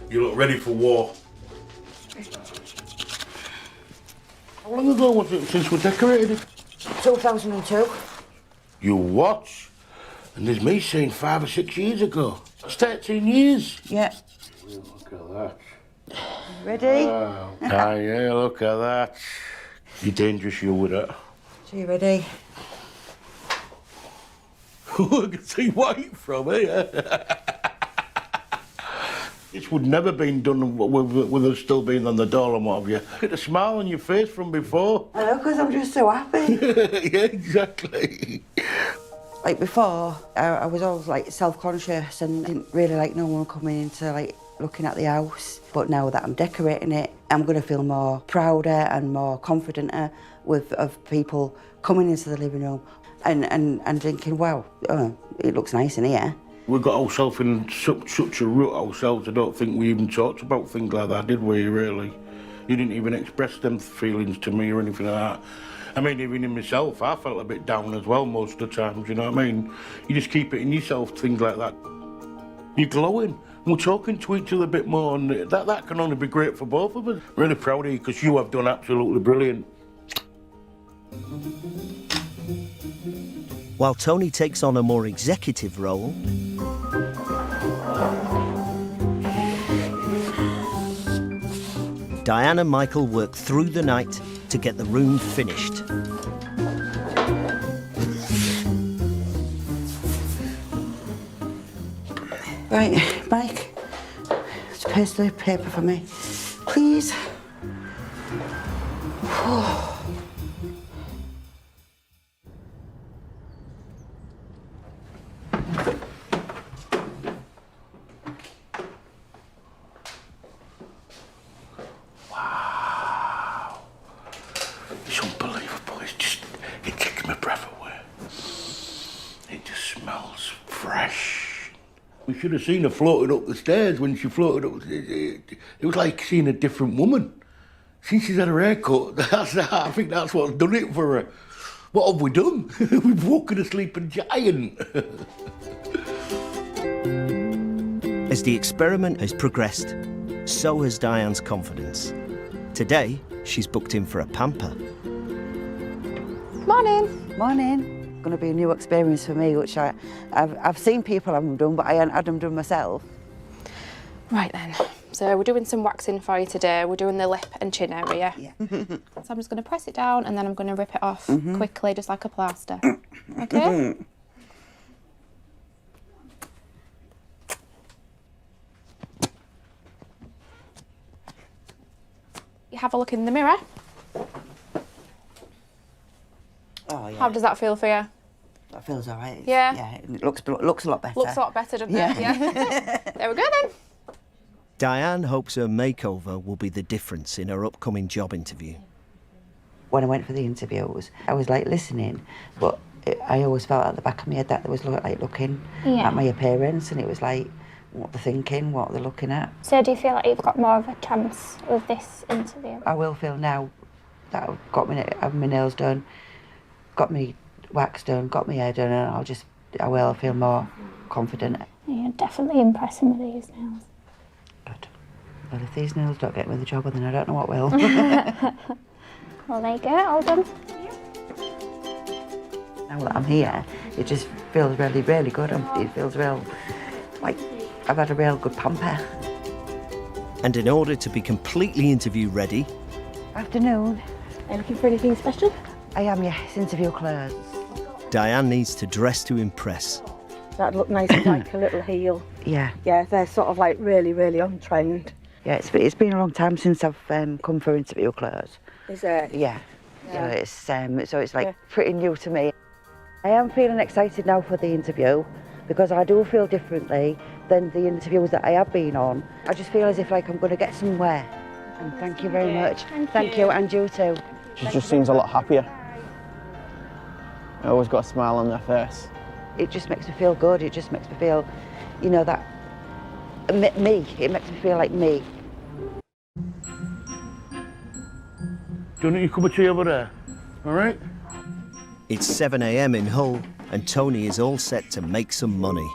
You look ready for war. How long ago was it since we decorated it? 2002. You what? And there's me saying 5 or 6 years ago. It's 13 years. Yeah. Look at that. Ready? Wow. Yeah, look at that. You're dangerous, you with that. So you ready? I can see where you're from here. This would never been done with us still being on the door and what have you. Look at the smile on your face from before. I know, because I'm just so happy. Yeah, exactly. Like before, I was always like self-conscious and didn't really like no one coming into like looking at the house. But now that I'm decorating it, I'm going to feel more prouder and more confident of people coming into the living room and thinking, wow, it looks nice in here. We got ourselves in such a rut ourselves, I don't think we even talked about things like that, did we, really? You didn't even express them feelings to me or anything like that. I mean, even in myself, I felt a bit down as well most of the times, you know what I mean? You just keep it in yourself, things like that. You're glowing. We're talking to each other a bit more, and that can only be great for both of us. Really proud of you, because you have done absolutely brilliant. While Tony takes on a more executive role, Diane and Michael work through the night to get the room finished. Right, Mike, just paste the paper for me, please. It's unbelievable. It takes my breath away. It just smells fresh. We should have seen her floating up the stairs when she floated up. It was like seeing a different woman. Since she's had her hair cut, I think that's what's done it for her. What have we done? We've woken a sleeping giant. As the experiment has progressed, so has Diane's confidence. Today, she's booked in for a pamper. Morning. Morning. Going to be a new experience for me, which I've seen people have them done, but I hadn't had them done myself. Right then, so we're doing some waxing for you today. We're doing the lip and chin area. Yeah. So I'm just going to press it down and then I'm going to rip it off quickly, just like a plaster. Okay? You have a look in the mirror. Oh, yeah. How does that feel for you? I That feels all right. Yeah. Yeah, it looks a lot better. Looks a lot better, doesn't it? Yeah. There we go then. Diane hopes her makeover will be the difference in her upcoming job interview. When I went for the interviews, I was like listening, but I always felt at the back of my head that there was like looking at my appearance, and it was like what they're thinking, what they're looking at. So do you feel like you've got more of a chance with this interview? I will feel now that I've got my nails done, got my wax done, got my hair done, and I will feel more confident. You're definitely impressing with these nails. Well, if these nails don't get me the job, then I don't know what will. Well, there you go, all done. Now that I'm here, it just feels really, really good. It feels real, like I've had a real good pamper. And in order to be completely interview ready... Afternoon. Are you looking for anything special? I am, yes, interview clothes. Diane needs to dress to impress. That'd look nice with like a little heel. Yeah. Yeah, they're sort of like really, really on trend. Yeah, it's been a long time since I've come for interview clothes. Is it? Yeah. Yeah. It's so it's like pretty new to me. I am feeling excited now for the interview because I do feel differently than the interviews that I have been on. I just feel as if like I'm going to get somewhere. And thank you very much. Thank you, and you too. She just seems a lot happier. I always got a smile on their face. It just makes me feel good. It just makes me feel, you know, that me. It makes me feel like me. Don't need your cup of tea over there, all right? It's 7 a.m. in Hull, and Tony is all set to make some money.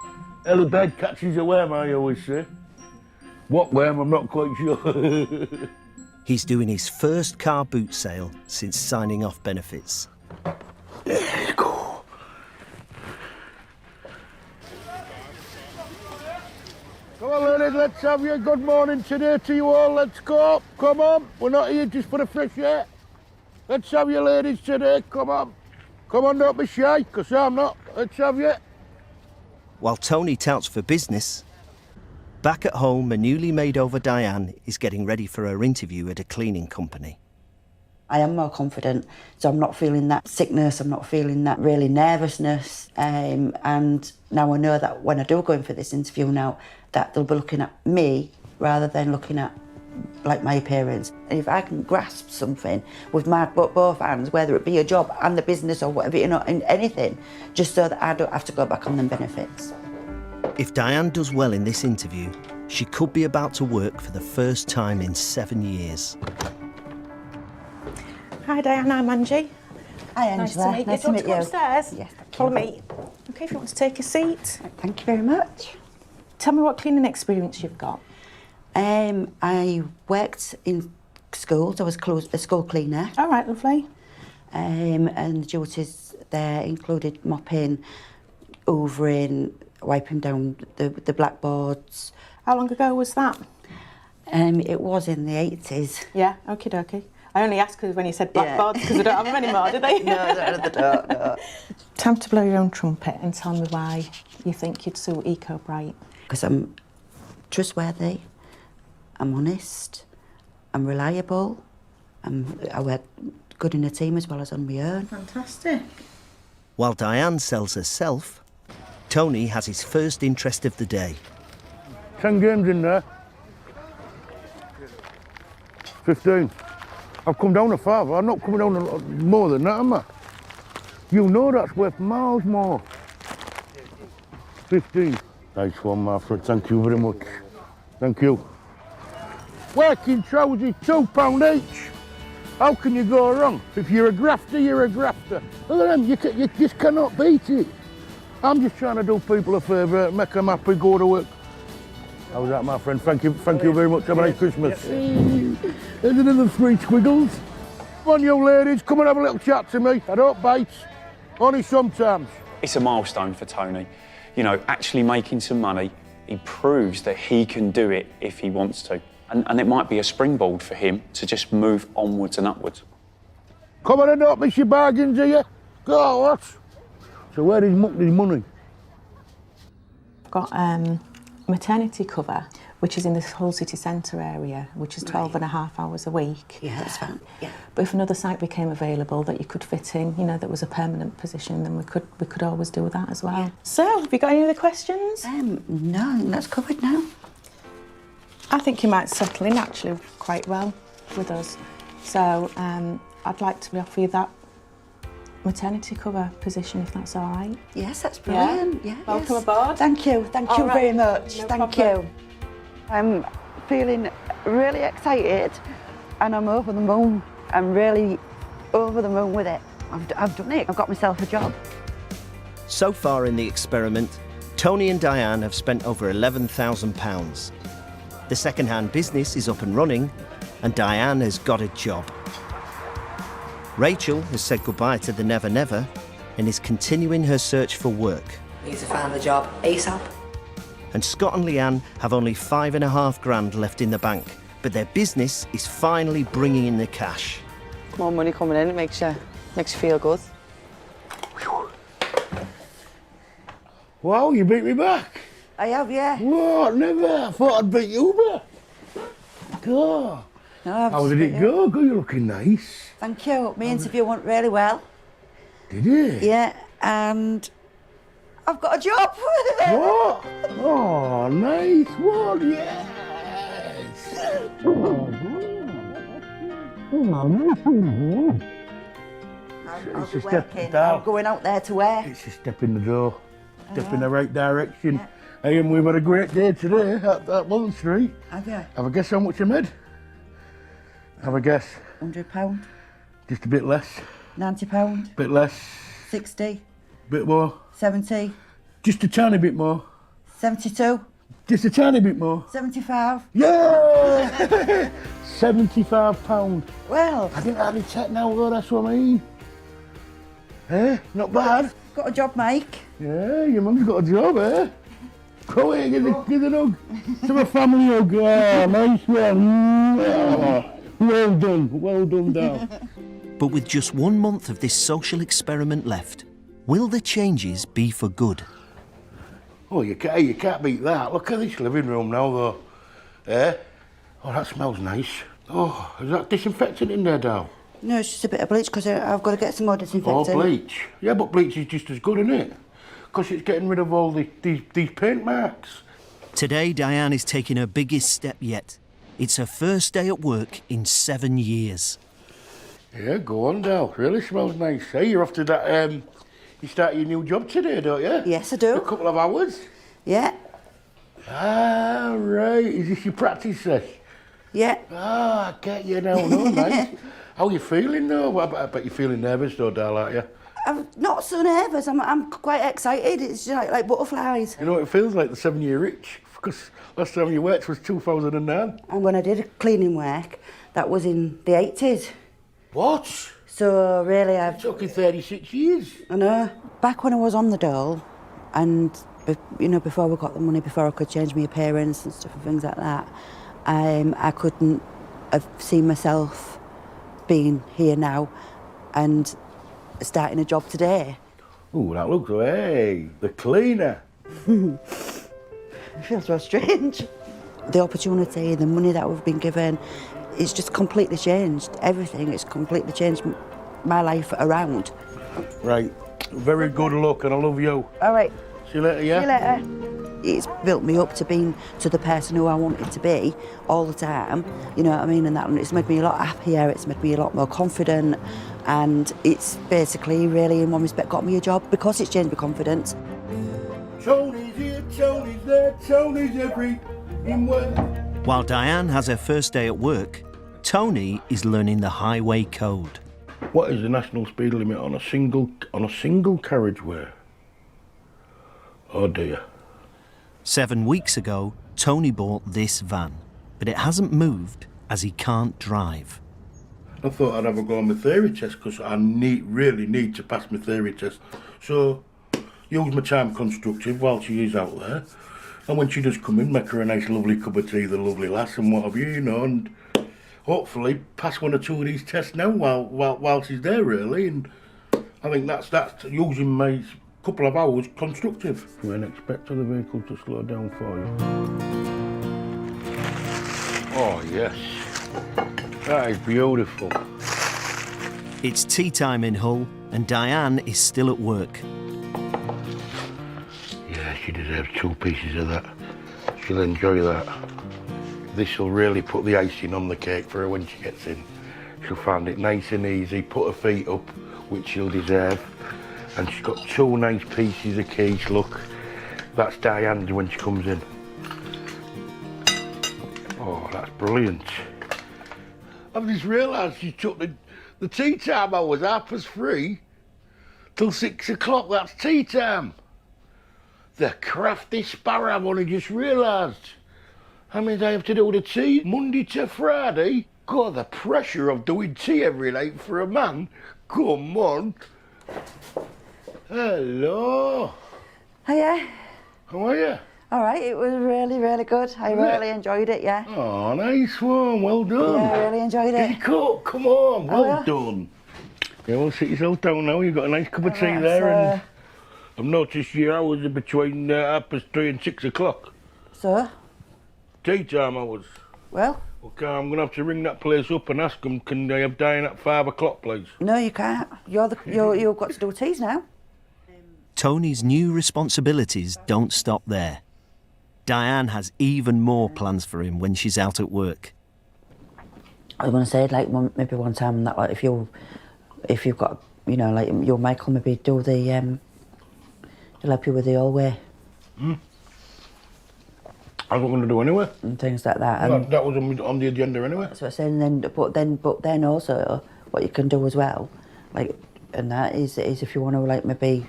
Early bed catches a worm, I always say. What worm, I'm not quite sure. He's doing his first car boot sale since signing off benefits. Let's go. Come on, ladies, let's have your good morning today to you all. Let's go. Come on. We're not here just for the fresh air. Let's have you ladies today. Come on. Come on, don't be shy, because I'm not. Let's have you. While Tony touts for business, back at home, a newly made over Diane is getting ready for her interview at a cleaning company. I am more confident, so I'm not feeling that sickness, I'm not feeling that really nervousness. And now I know that when I do go in for this interview now, that they'll be looking at me rather than looking at like my appearance. And if I can grasp something with my both hands, whether it be a job and the business or whatever, you know, in anything, just so that I don't have to go back on them benefits. If Diane does well in this interview, she could be about to work for the first time in 7 years. Hi Diane, I'm Angie. Hi Angela. Nice to meet you. Nice Do you want to to come meet you. upstairs? Yes, thank you. Follow me. Okay, if you want to take a seat. Thank you very much. Tell me what cleaning experience you've got. I worked in schools. I was a school cleaner. All right, lovely. And the duties there included mopping, hoovering, wiping down the blackboards. How long ago was that? It was in the 80s. Yeah, okie dokie. I only asked because when you said blackboards, because I don't have them anymore, do they? No, they don't, no. Time to blow your own trumpet and tell me why you think you'd suit Eco-Bright. Because I'm trustworthy, I'm honest, I'm reliable, I work good in a team as well as on my own. Fantastic. While Diane sells herself, Tony has his first interest of the day. 10 games in there. 15. I've come down a five. I'm not coming down a more than that, am I? You know that's worth miles more. 15. Nice one, my friend. Thank you very much. Thank you. Working trousers, £2 each. How can you go wrong? If you're a grafter, you're a grafter. Look at them, you just cannot beat it. I'm just trying to do people a favour, make them happy, go to work. How's that, my friend? Thank you very much. Have a nice Christmas. There's another 3 squiggles. Come on, you ladies, come and have a little chat to me. I don't bite, only sometimes. It's a milestone for Tony. You know, actually making some money, he proves that he can do it if he wants to. And it might be a springboard for him to just move onwards and upwards. Come on and don't miss your bargains, do you? Go, what? So where is money? I've got maternity cover, which is in the whole city centre area, which is 12.5 hours a week. Yeah, that's fine. Yeah. But if another site became available that you could fit in, you know, that was a permanent position, then we could always do that as well. Yeah. So, have you got any other questions? No, I think that's covered now. I think you might settle in actually quite well with us. So, I'd like to offer you that maternity cover position, if that's all right. Yes, that's brilliant. Yeah. Welcome aboard. Thank you All right. very much. No Thank problem. you. I'm feeling really excited and I'm over the moon. I'm really over the moon with it. I've done it. I've got myself a job. So far in the experiment, Tony and Diane have spent over £11,000. The second-hand business is up and running, and Diane has got a job. Rachel has said goodbye to the Never Never and is continuing her search for work. Need to find a job ASAP. And Scott and Leanne have only £5,500 left in the bank, but their business is finally bringing in the cash. More money coming in, it makes you feel good. Wow, you beat me back. I have, yeah. What? Never. I thought I'd beat you back. God. No, How did it go? Good, you're looking nice. Thank you. My interview went really well. Did it? Yeah, and I've got a job. What? Oh, nice one, yes. I'll be working. I'm going out there to work. It's a step in the door. Step in the right direction. Hey, and we've had a great day today at Mullen Street. Have you? Have a guess how much I made? Have a guess. £100. Just a bit less. £90. Bit less. 60. Bit more. 70. Just a tiny bit more. 72. Just a tiny bit more. 75. Yeah! £75. Well, I didn't hardly check now though, that's what I mean. Eh? Not bad. Got a job, Mike. Yeah, your mum's got a job, eh? Go here, give the hug. To my family hug. Oh, nice one. Oh, well done, Dal. But with just 1 month of this social experiment left, will the changes be for good? Oh, you can't beat that. Look at this living room now, though. Eh? Oh, that smells nice. Oh, is that disinfectant in there, Dal? No, it's just a bit of bleach because I've got to get some more disinfectant. Oh, bleach. Yeah, but bleach is just as good, isn't it? Because it's getting rid of all these paint marks. Today, Diane is taking her biggest step yet. It's her first day at work in 7 years. Yeah, go on, Dal. Really smells nice. Hey, you're off to that, you start your new job today, don't you? Yes, I do. A couple of hours? Yeah. Ah, right. Is this your practice sesh? Yeah. Ah, I get you now. No, nice. How are you feeling, though? I bet you're feeling nervous, though, Dal, aren't you? I'm not so nervous. I'm quite excited. It's just like butterflies. You know what it feels like, the 7-year itch? Because last time you worked was 2009. And when I did cleaning work, that was in the 80s. What? So really I've... It took you 36 years. I know. Back when I was on the dole, and, you know, before we got the money, before I could change my appearance and stuff and things like that, I couldn't have seen myself being here now and starting a job today. Oh, that looks, hey, the cleaner. It feels so strange. The opportunity, the money that we've been given, it's just completely changed everything. It's completely changed my life around. Right, very good luck and I love you. All right. See you later, yeah? See you later. It's built me up to being to the person who I wanted to be all the time, you know what I mean, and it's made me a lot happier, it's made me a lot more confident, and it's basically really in one respect got me a job because it's changed my confidence. Tony's here, Tony's there, Tony's every in work. While Diane has her first day at work, Tony is learning the highway code. What is the national speed limit on a single carriageway? Oh dear. 7 weeks ago, Tony bought this van, but it hasn't moved as he can't drive. I thought I'd have a go on my theory test because I really need to pass my theory test. So, use my time constructive while she is out there. And when she does come in, make her a nice lovely cup of tea, the lovely lass and what have you, you know, and hopefully pass 1 or 2 of these tests now while she's there, really. And I think that's using my couple of hours constructive. We expect the vehicle to slow down for you. Oh, yes. That is beautiful. It's tea time in Hull, and Diane is still at work. Yeah, she deserves 2 pieces of that. She'll enjoy that. This will really put the icing on the cake for her when she gets in. She'll find it nice and easy, put her feet up, which she'll deserve. And she's got 2 nice pieces of quiche, look. That's Diane's when she comes in. Oh, that's brilliant. I've just realised she took the tea time hours 3:30 till 6 o'clock. That's tea time. The crafty sparrow, I've only just realised. How many days I have to do the tea? Monday to Friday? God, the pressure of doing tea every night for a man. Come on. Hello. Hiya. How are you? All right, it was really, really good. I really enjoyed it, yeah. Oh, nice one. Well done. Yeah, I really enjoyed it. Get your coat. Come on. Oh, Well yeah. done. Yeah, well, sit yourself down now. You've got a nice cup of tea Alright, there. so- And I've noticed your hours are between 3:30 and 6 o'clock. So? Tea time hours. Well? Okay, I'm going to have to ring that place up and ask them, can they have Diane at 5 o'clock, please? No, you can't. You've got to do teas now. Tony's new responsibilities don't stop there. Diane has even more plans for him when she's out at work. I was going to say, like, maybe one time that, like, if you've got, you know, like, your Michael maybe do the, he'll help you with the hallway. I was going to do anyway. And things like that. Well, And that was on the agenda anyway. that's what I'm saying. But then also, what you can do as well, like, and that is if you want to, like, maybe,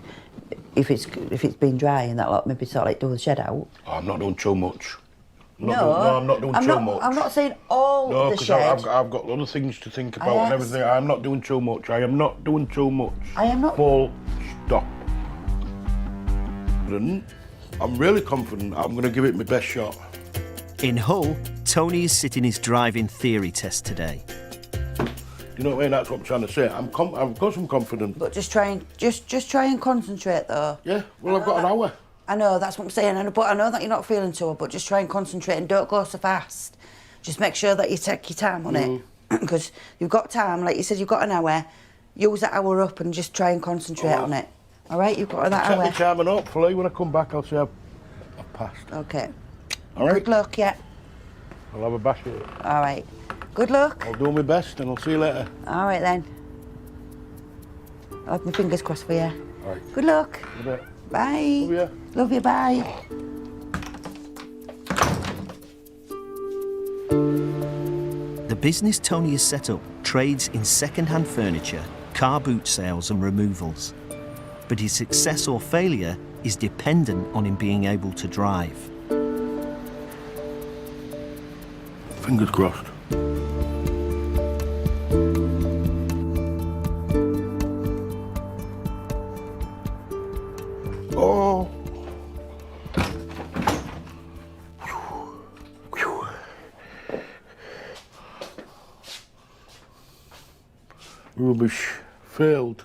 if it's been dry and that lot, maybe sort of like do the shed out. Oh, I'm not doing too much. No, I'm not doing too much. I'm not saying all No, the because shed. I've got other things to think about and everything. I'm not doing too much. I am not doing too much. I am not. Full stop. I'm really confident I'm going to give it my best shot. In Hull, Tony is sitting his driving theory test today. You know what I mean? That's what I'm trying to say. I've got some confidence. But just try and concentrate though. Yeah, well, I've got an hour. I know, that's what I'm saying, but I know that you're not feeling too well, but just try and concentrate and don't go so fast. Just make sure that you take your time on it. Because you've got time, like you said, you've got an hour. Use that hour up and just try and concentrate on it. All right, you've got that Take hour. my time and hopefully when I come back I'll say I've passed. Okay. All right? Good luck, yeah. I'll have a bash at it. All right. Good luck. I'll do my best and I'll see you later. All right then. I'll have my fingers crossed for you. All right. Good luck. In a bit. Bye. Love you. Love you, bye. The business Tony has set up trades in second-hand furniture, car boot sales and removals. But his success or failure is dependent on him being able to drive. Fingers crossed. Oh. Rubbish. Failed.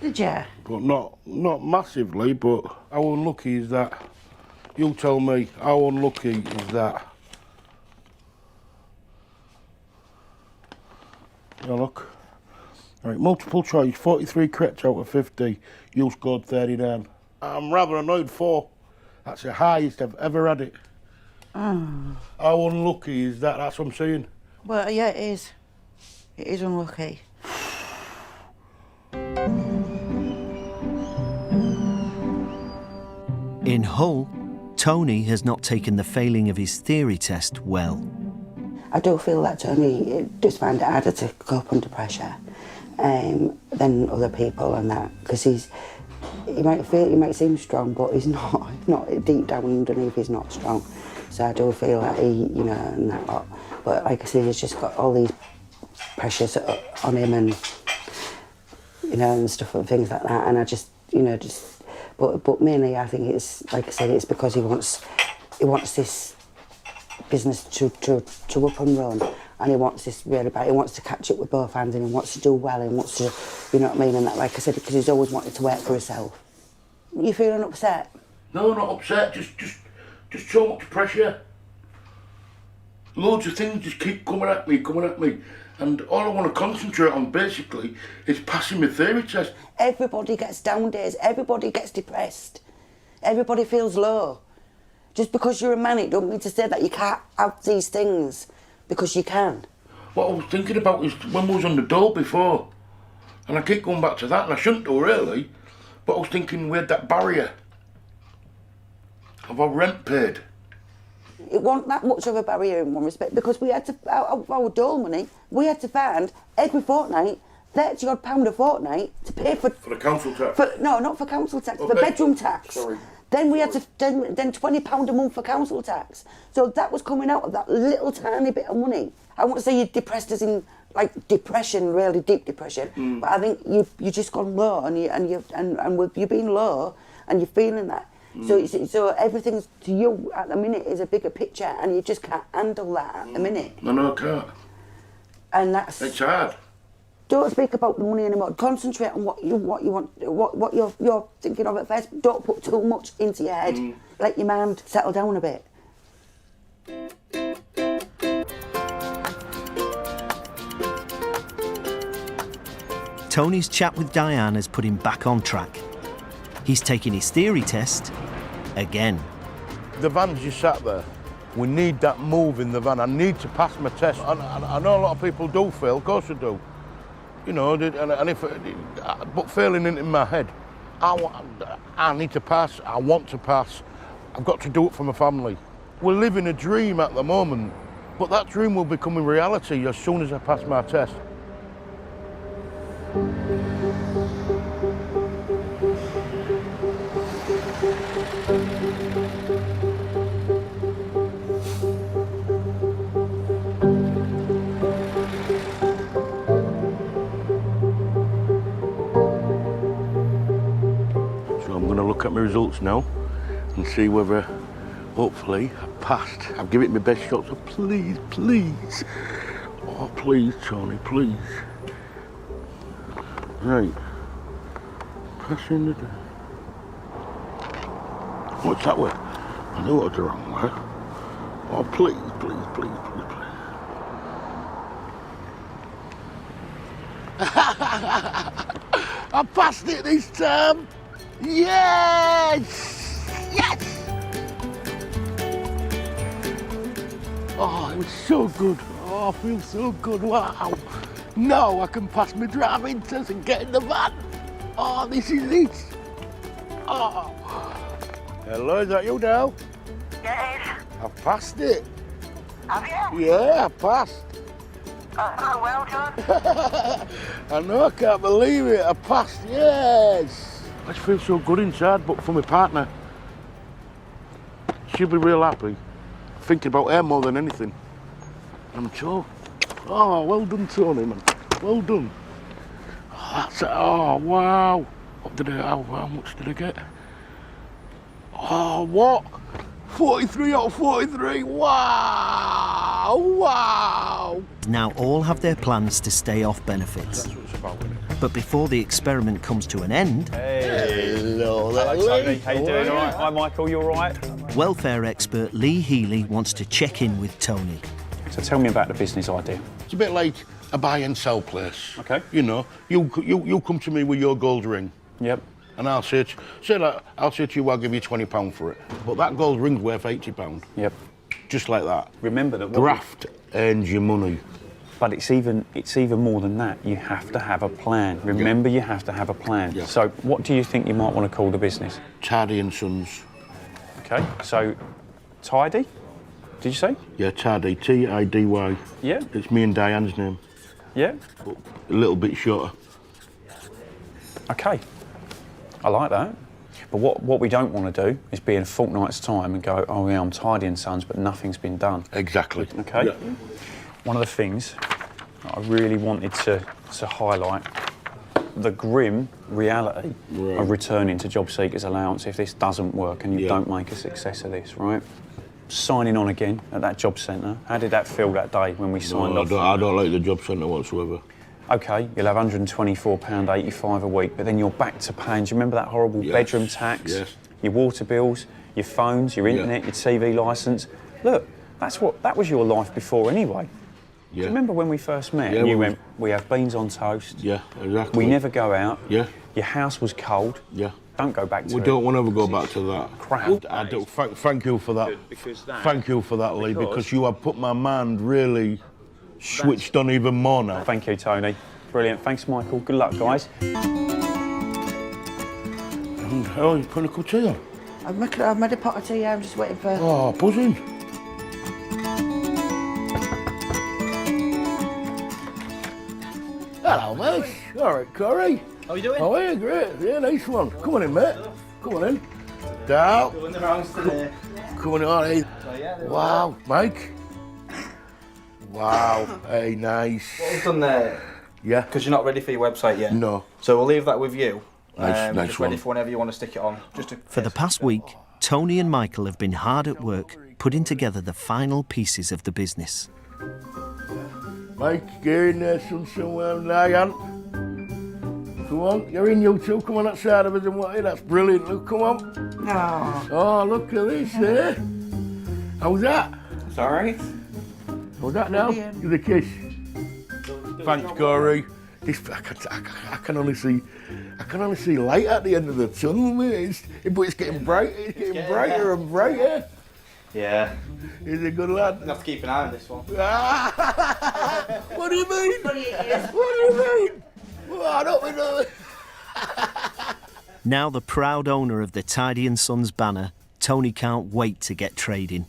Did you? But not massively, but how unlucky is that? You tell me, how unlucky is that? Yeah, look. All right, multiple choice, 43 correct out of 50. You scored 39. I'm rather annoyed for. That's the highest I've ever had it. Oh. How unlucky is that? That's what I'm saying. Well, yeah, it is. It is unlucky. In Hull, Tony has not taken the failing of his theory test well. I do feel that Tony does find it harder to cope under pressure than other people and that, because he might seem strong, but he's not. Not deep down underneath, he's not strong. So I do feel that he, you know, and that lot. But like I say, he's just got all these pressures on him, and you know, and stuff and things like that. And I just, you know, but mainly I think it's, like I said, it's because he wants this business to up and run, and he wants this really bad. He wants to catch it with both hands, and he wants to do well, and he wants to, you know what I mean, and that, like I said, because he's always wanted to work for himself. You feeling upset? No, not upset. Just so much pressure. Loads of things just keep coming at me. And all I want to concentrate on, basically, is passing my theory test. Everybody gets down days. Everybody gets depressed. Everybody feels low. Just because you're a man, it don't mean to say that you can't have these things, because you can. What I was thinking about is when we was on the dole before, and I keep going back to that, and I shouldn't do really, but I was thinking we had that barrier of our rent paid. It wasn't that much of a barrier in one respect, because we had to, out of our dole money, we had to find every fortnight £30 a fortnight to pay for the council tax. No, not for council tax, Okay. for bedroom tax. Sorry. Then we had to then £20 a month for council tax. So that was coming out of that little tiny bit of money. I won't say you're depressed as in like depression, really deep depression, but I think you just gone low, and with you being low and you're feeling that. So everything to you at the minute is a bigger picture, and you just can't handle that at the minute. No, I can't. And that's. It's hard. Don't speak about the money anymore. Concentrate on what you want, what you're thinking of at first. Don't put too much into your head. Let your mind settle down a bit. Tony's chat with Diane has put him back on track. He's taking his theory test again. The van's just sat there. We need that move in the van. I need to pass my test. I know a lot of people do fail, of course I do. You know, and if, but failing in my head, I need to pass, I want to pass, I've got to do it for my family. We're living a dream at the moment, but that dream will become a reality as soon as I pass my test. Look at my results now and see whether, hopefully, I've passed. I've given it my best shot, so please, please. Oh, please, Tony, please. Right. Passing the... What's that way? I know what's the wrong way. Oh, please, please, please, please, please. I passed it this time. Yes! Yes! Oh, it was so good. Oh, I feel so good. Wow. Now I can pass my driving test and get in the van. Oh, this is it. Oh. Hello, is that you, Dale? Yes. I've passed it. Have you? Yeah, I passed. Oh, well done. I know, I can't believe it. I passed, yes. I just feel so good inside, but for my partner, she'll be real happy. Thinking about her more than anything. I'm sure. Oh, well done, Tony, man. Well done. Oh, that's it. Oh, wow. How much did I get? Oh, what? 43 out of 43. Wow. Wow. Now all have their plans to stay off benefits. That's what it's about, isn't it? But before the experiment comes to an end... Hello, Tony. How you doing? All right? Hi, Michael. You all right? Welfare expert Lee Healy wants to check in with Tony. So tell me about the business idea. It's a bit like a buy and sell place. Okay. You know, you come to me with your gold ring. Yep. And I'll say to you, I'll give you £20 for it. But that gold ring's worth £80. Yep. Just like that. Remember that. Graft earns your money. But it's even more than that. You have to have a plan. Remember, you have to have a plan. Yeah. So, what do you think you might want to call the business? Tidy and Sons. Okay. So, Tidy. Did you say? Yeah, Tidy. T-I-D-Y. Yeah. It's me and Diane's name. Yeah. But a little bit shorter. Okay. I like that. But what we don't want to do is be in a fortnight's time and go, oh yeah, I'm Tidy and Sons, but nothing's been done. Exactly. Okay. Yeah. One of the things I really wanted to highlight, the grim reality of returning to job seekers allowance if this doesn't work and you don't make a success of this, right? Signing on again at that job centre, how did that feel that day when we signed off? I don't like the job centre whatsoever. OK, you'll have £124.85 a week, but then you're back to paying, do you remember that horrible bedroom tax? Yes. Your water bills, your phones, your internet, your TV licence. Look, That was your life before anyway. Do you remember when we first met? Yeah, And you went, we have beans on toast. Yeah, exactly. We never go out. Yeah. Your house was cold. Yeah. Don't go back to it. We don't want to ever go back to that. Crap. I do. Thank you for that. Thank you for that, Lee, because you have put my mind really switched on even more now. Thank you, Tony. Brilliant. Thanks, Michael. Good luck, guys. Oh, you putting a cup of tea on? I've made a pot of tea, I'm just waiting for... Oh, buzzing. Hello, mate. All right, Corey. How are you doing? Oh, yeah, great. Yeah, nice one. Come on in, mate. Come on in. Down. Doing the rounds today. Come on in. All right. So, yeah, Wow, Mike. Wow. Hey, nice. What we've done there, Yeah. because you're not ready for your website yet. No. So we'll leave that with you. Nice just ready one. for whenever you want to stick it on. For the past week, Tony and Michael have been hard at work putting together the final pieces of the business. Mike, get in there, son, somewhere. Diane. Come on, you're in, you two. Come on that side of us and what? That's brilliant. Look, come on. No. Oh, look at this, eh? How's that? It's all right. How's that now? Brilliant. Give the kiss. Thanks, Corey. I can only see light at the end of the tunnel, mate. But it's getting bright. It's getting brighter and brighter. Yeah. He's a good lad. You have to keep an eye on this one. What do you mean? What do you mean? Well, I don't know. Now the proud owner of the Tidy & Sons banner, Tony can't wait to get trading.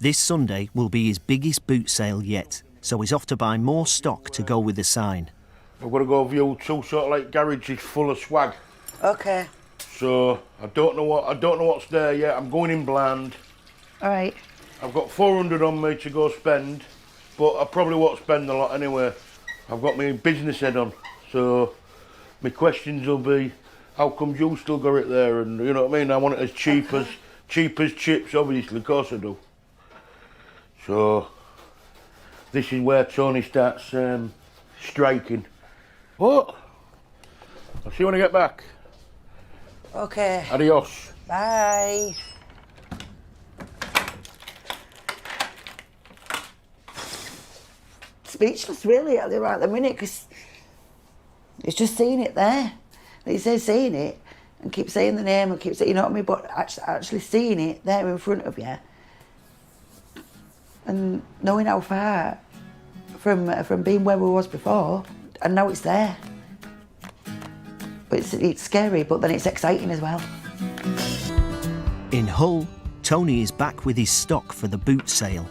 This Sunday will be his biggest boot sale yet, so he's off to buy more stock to go with the sign. I've got to go view two sort of like garages full of swag. Okay. So I don't know what's there yet. I'm going in blind. All right. I've got 400 on me to go spend, but I probably won't spend a lot anyway. I've got my business head on, so my questions will be, how come you still got it there? And you know what I mean? I want it as cheap as chips, obviously, of course I do. So this is where Tony starts striking. What? I'll see you when I get back. Okay. Adios. Bye. Speechless, really, at the minute, because it's just seeing it there. Like you say, seeing it and keep saying the name and keep saying, you know what I mean, but actually seeing it there in front of you and knowing how far from being where we was before, and now it's there. But it's scary, but then it's exciting as well. In Hull, Tony is back with his stock for the boot sale.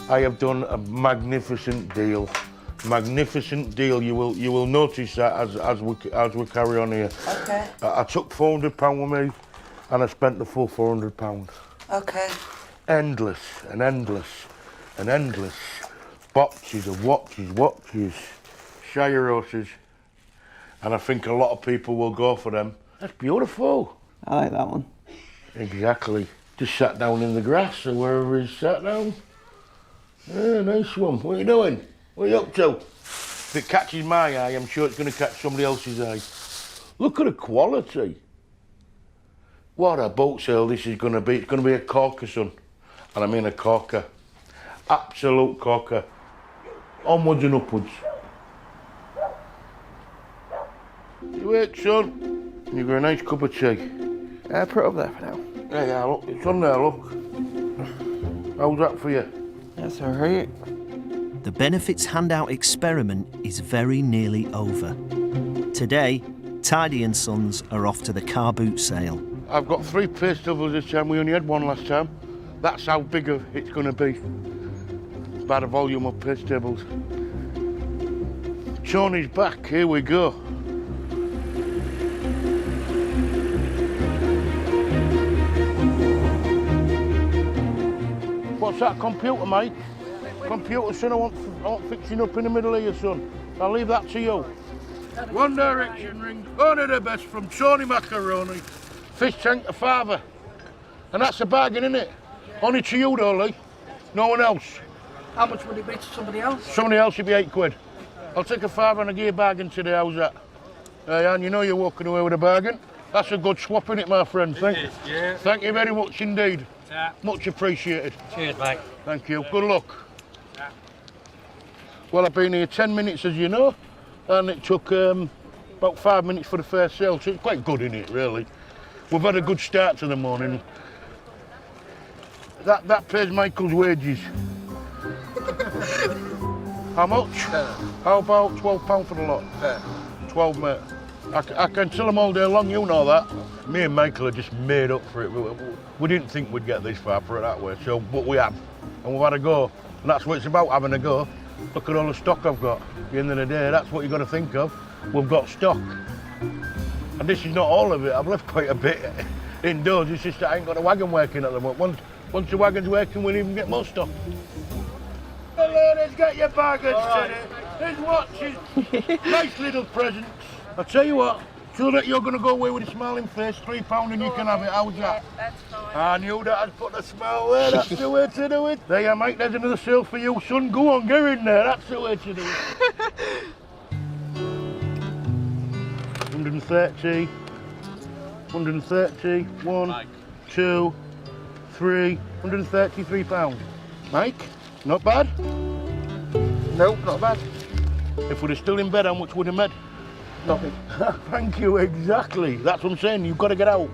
I have done a magnificent deal. Magnificent deal. You will notice that as we carry on here. Okay. I took £400 with me, and I spent the full £400. Okay. Endless and endless and endless boxes of watches, Shire horses, and I think a lot of people will go for them. That's beautiful. I like that one. Exactly. Just sat down in the grass or wherever he's sat down. Yeah, nice one. What are you doing? What are you up to? If it catches my eye, I'm sure it's going to catch somebody else's eye. Look at the quality. What a boat sale this is going to be. It's going to be a corker, son. And I mean a corker. Absolute corker. Onwards and upwards. You wait, son. You've got a nice cup of tea. Put it up there for now. Yeah, look. It's on there, look. How's that for you? That's all right. The benefits handout experiment is very nearly over. Today, Tidy & Sons are off to the car boot sale. I've got 3 pay stubbles this time. We only had 1 last time. That's how big it's going to be. By the volume of pay tables. Tony's back. Here we go. What's that computer, mate? Computer, son, I want fixing up in the middle of you, son. I'll leave that to you. One Direction ring, only the best from Tony Macaroni. Fish tank to father. And that's a bargain, isn't it? Only to you, though, Lee. No one else. How much would it be to somebody else? Somebody else would be £8. I'll take a £5 and I'll give you a bargain today. How's that? Hey, Anne, you know you're walking away with a bargain. That's a good swap, innit, my friend? Thank you very much indeed. Yeah. Much appreciated. Cheers, mate. Thank you. Good luck. Well, I've been here 10 minutes, as you know, and it took about 5 minutes for the first sale, so it's quite good, isn't it, really? We've had a good start to the morning. That pays Michael's wages. How much? How about £12 for the lot? 12, mate. I can sell them all day long, you know that. Me and Michael are just made up for it. We didn't think we'd get this far, put it that way, so, but we have. And we've had a go. And that's what it's about, having a go. Look at all the stock I've got. At the end of the day, that's what you've got to think of. We've got stock. And this is not all of it. I've left quite a bit indoors. It's just that I ain't got a wagon working at the moment. Once the wagon's working, we'll even get more stock. Hello, let's get your baggage today. There's watches. Nice little presents. I'll tell you what, so that you're going to go away with a smiling face, £3 and you can have it. How's that? That's fine. I knew that I'd put a smile there. That's the way to do it. There you mate, there's another sale for you, son. Go on, get in there. That's the way to do it. 130. 130. One, two, three. £133. Mike, not bad? Nope, not bad. If we're still in bed, how much would have made? Nothing. Thank you, exactly. That's what I'm saying, you've got to get out.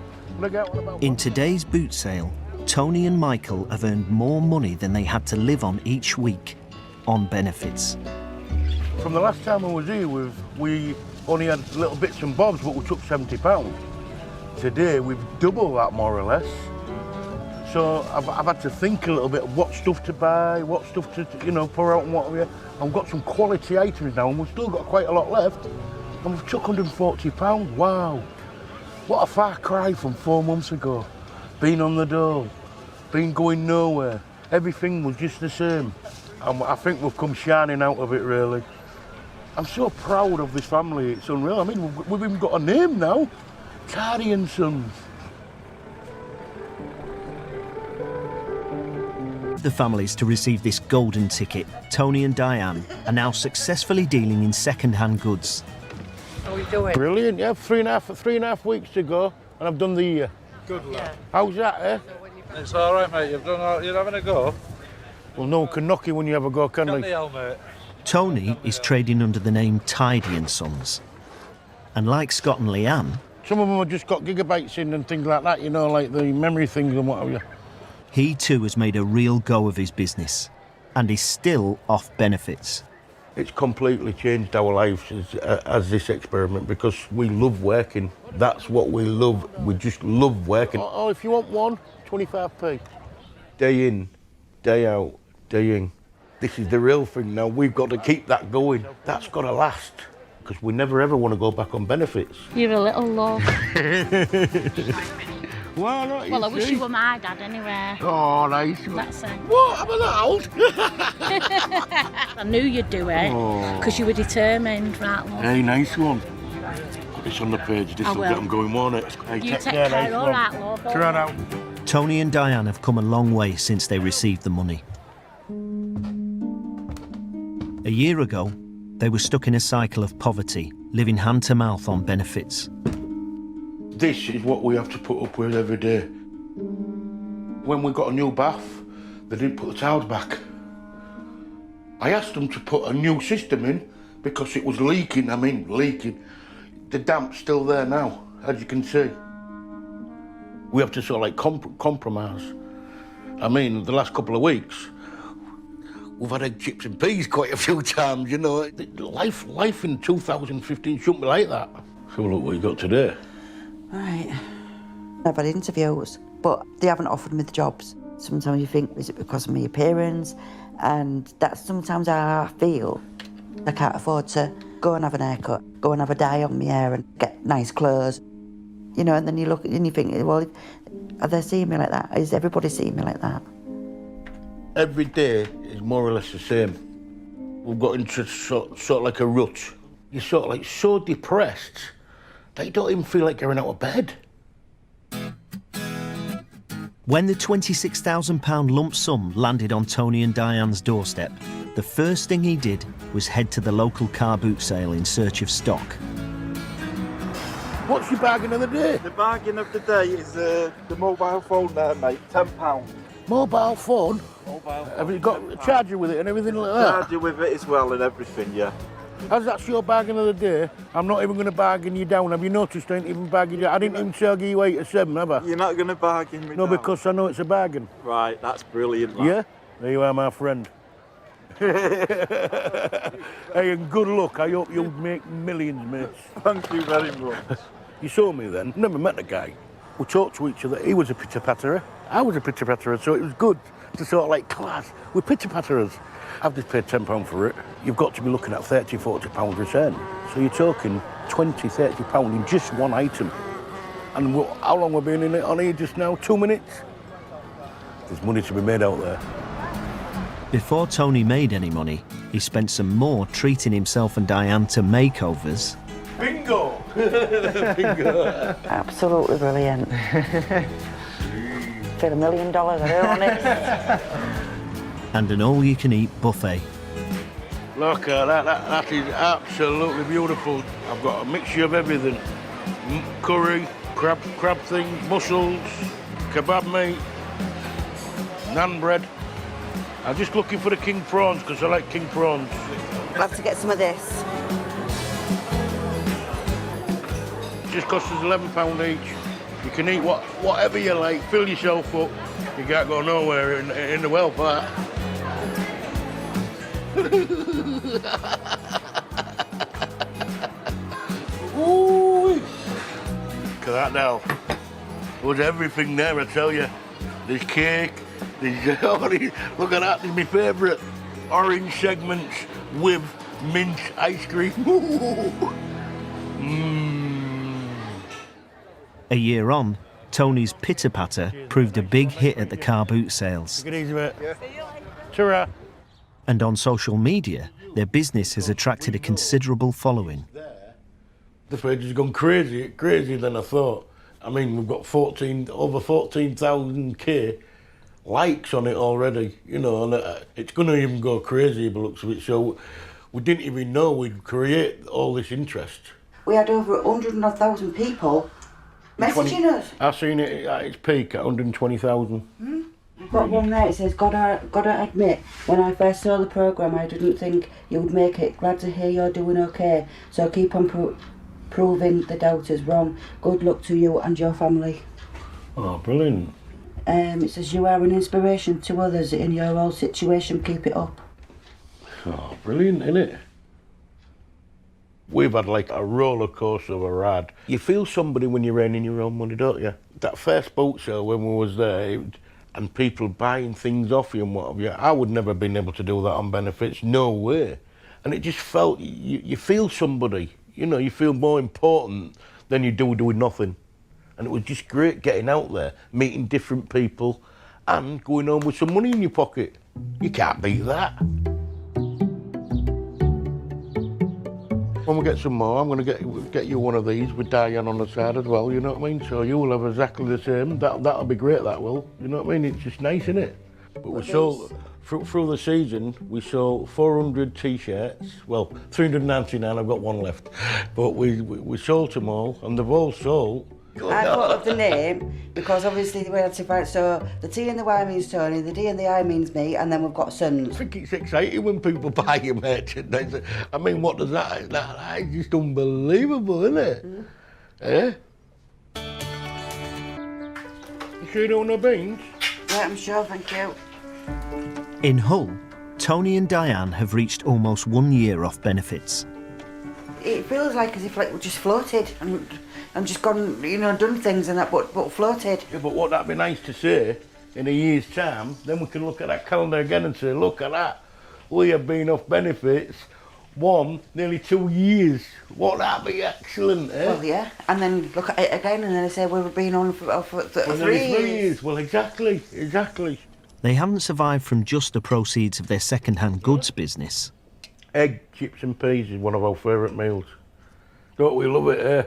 In today's boot sale, Tony and Michael have earned more money than they had to live on each week on benefits. From the last time I was here, we only had little bits and bobs, but we took £70. Today, we've doubled that, more or less. So I've had to think a little bit of what stuff to buy, what stuff to, you know, pour out and what have you. I've got some quality items now, and we've still got quite a lot left. And we've took £140. Wow. What a far cry from 4 months ago. Been on the dole, been going nowhere. Everything was just the same. And I think we've come shining out of it, really. I'm so proud of this family, it's unreal. I mean, we've even got a name now. Tardy and Sons. The families to receive this golden ticket, Tony and Diane, are now successfully dealing in second-hand goods. How are you doing? Brilliant, yeah. 3.5 weeks to go, and I've done the year. Good luck. Yeah. How's that, eh? It's all right, mate. You're having a go. Well, no one can knock you when you have a go, can Got they? the helmet. Tony is trading under the name Tidy and Sons. And like Scott and Leanne, some of them have just got gigabytes in and things like that, you know, like the memory things and what have you. he too has made a real go of his business and is still off benefits. It's completely changed our lives as this experiment, because we love working. That's what we love. We just love working. Oh, if you want one, 25p. Day in, day out, day in. This is the real thing now. We've got to keep that going. That's got to last, because we never ever want to go back on benefits. You're a little low. Why not? Well, I wish you were my dad anyway. Oh, nice. That's it. What? Am I that old? I knew you'd do it, because you were determined, right, love? Hey, nice one. Put this on the page. This will get them going, won't it? Hey, you take care, nice all right, love. Turn out. Tony and Diane have come a long way since they received the money. A year ago, they were stuck in a cycle of poverty, living hand to mouth on benefits. This is what we have to put up with every day. When we got a new bath, they didn't put the towels back. I asked them to put a new system in because it was leaking. Leaking. The damp's still there now, as you can see. We have to sort of like compromise. I mean, the last couple of weeks, we've had egg, chips and peas quite a few times, you know. Life in 2015 shouldn't be like that. So look what you got today. Right. I've had interviews, but they haven't offered me the jobs. Sometimes you think, is it because of my appearance? And that's sometimes how I feel. I can't afford to go and have an haircut, go and have a dye on my hair and get nice clothes. You know, and then you look and you think, well, are they seeing me like that? Is everybody seeing me like that? Every day is more or less the same. We've got into sort of like a rut. You're sort of like so depressed that you don't even feel like getting out of bed. When the £26,000 lump sum landed on Tony and Diane's doorstep, the first thing he did was head to the local car boot sale in search of stock. What's your bargain of the day? The bargain of the day is the mobile phone there, mate. £10. Mobile phone? Have you got a charger with it and everything like that? Charger with it as well and everything, yeah. As that's your bargain of the day, I'm not even going to bargain you down. Have you noticed I ain't even bargain you down? I didn't even charge you 8 or 7, have I? You're not going to bargain me No, down? because I know it's a bargain. Right, that's brilliant. That. Yeah? There you are, my friend. Hey, and good luck. I hope you'll make millions, mates. Thank you very much. You saw me then. Never met the guy. We talked to each other. He was a pitter-patterer. I was a pitter-patterer, so it was good to sort of like class. We're pitter-patterers. I've just paid £10 for it. You've got to be looking at £30, £40 return. So you're talking £20, £30 in just one item. And how long we've been in it on here just now? 2 minutes? There's money to be made out there. Before Tony made any money, he spent some more treating himself and Diane to makeovers. Bingo! Bingo! Absolutely brilliant. Get $1 million on it. And an all-you-can-eat buffet. Look at that, that is absolutely beautiful. I've got a mixture of everything. Curry, crab things, mussels, kebab meat, naan bread. I'm just looking for the king prawns because I like king prawns. I'll have to get some of this. It just costs us £11 each. You can eat whatever you like, fill yourself up. You can't go nowhere in the well for that. Ooh. Look at that now. There's everything there, I tell you. There's cake, there's look at that, there's my favourite. Orange segments with mint ice cream. A year on, Tony's pitter-patter proved a big hit at the car boot sales. Take it easy, mate. Ta-ra. And on social media, their business has attracted a considerable following. The page has gone crazier than I thought. I mean, we've got over 14,000 likes on it already, you know, and it's going to even go crazy by the looks of it. So we didn't even know we'd create all this interest. We had over 100,000 people messaging us. I've seen it at its peak at 120,000. I've got one there, it says, gotta admit, when I first saw the programme, I didn't think you would make it. Glad to hear you're doing okay. So keep on proving the doubters wrong. Good luck to you and your family. Oh, brilliant. It says, you are an inspiration to others in your old situation. Keep it up. Oh, brilliant, innit? We've had like a roller coaster of a ride. You feel somebody when you're earning your own money, don't you? That first boat show when we was there, and people buying things off you and what have you, I would never have been able to do that on benefits, no way. And it just felt, you feel somebody, you know, you feel more important than you do doing nothing. And it was just great getting out there, meeting different people and going home with some money in your pocket. You can't beat that. When we get some more, I'm going to get you one of these with Diane on the side as well, you know what I mean? So you'll have exactly the same. That'll be great, that will. You know what I mean? It's just nice, isn't it? But we sold, through the season, we sold 400 T-shirts. Well, 399, I've got one left. But we sold them all, and they've all sold. I thought of the name because obviously we had to find, so the T and the Y means Tony, the D and the I means me, and then we've got sons. I think it's exciting when people buy your merchandise. I mean, what does that? That is just unbelievable, isn't it? Eh? You sure you don't want no beans? Yeah, I'm sure, thank you. In Hull, Tony and Diane have reached almost 1 year off benefits. It feels like as if like we just floated and just gone, you know, done things and that, but floated. Yeah, but what that'd be nice to say in a year's time, then we can look at that calendar again and say, look at that, we have been off benefits nearly 2 years. What that'd be excellent, eh? Well, yeah, and then look at it again and then they say we've been on for 3 years. Well, exactly. They haven't survived from just the proceeds of their second-hand goods business. Egg, chips and peas is one of our favourite meals. Don't we love it, eh?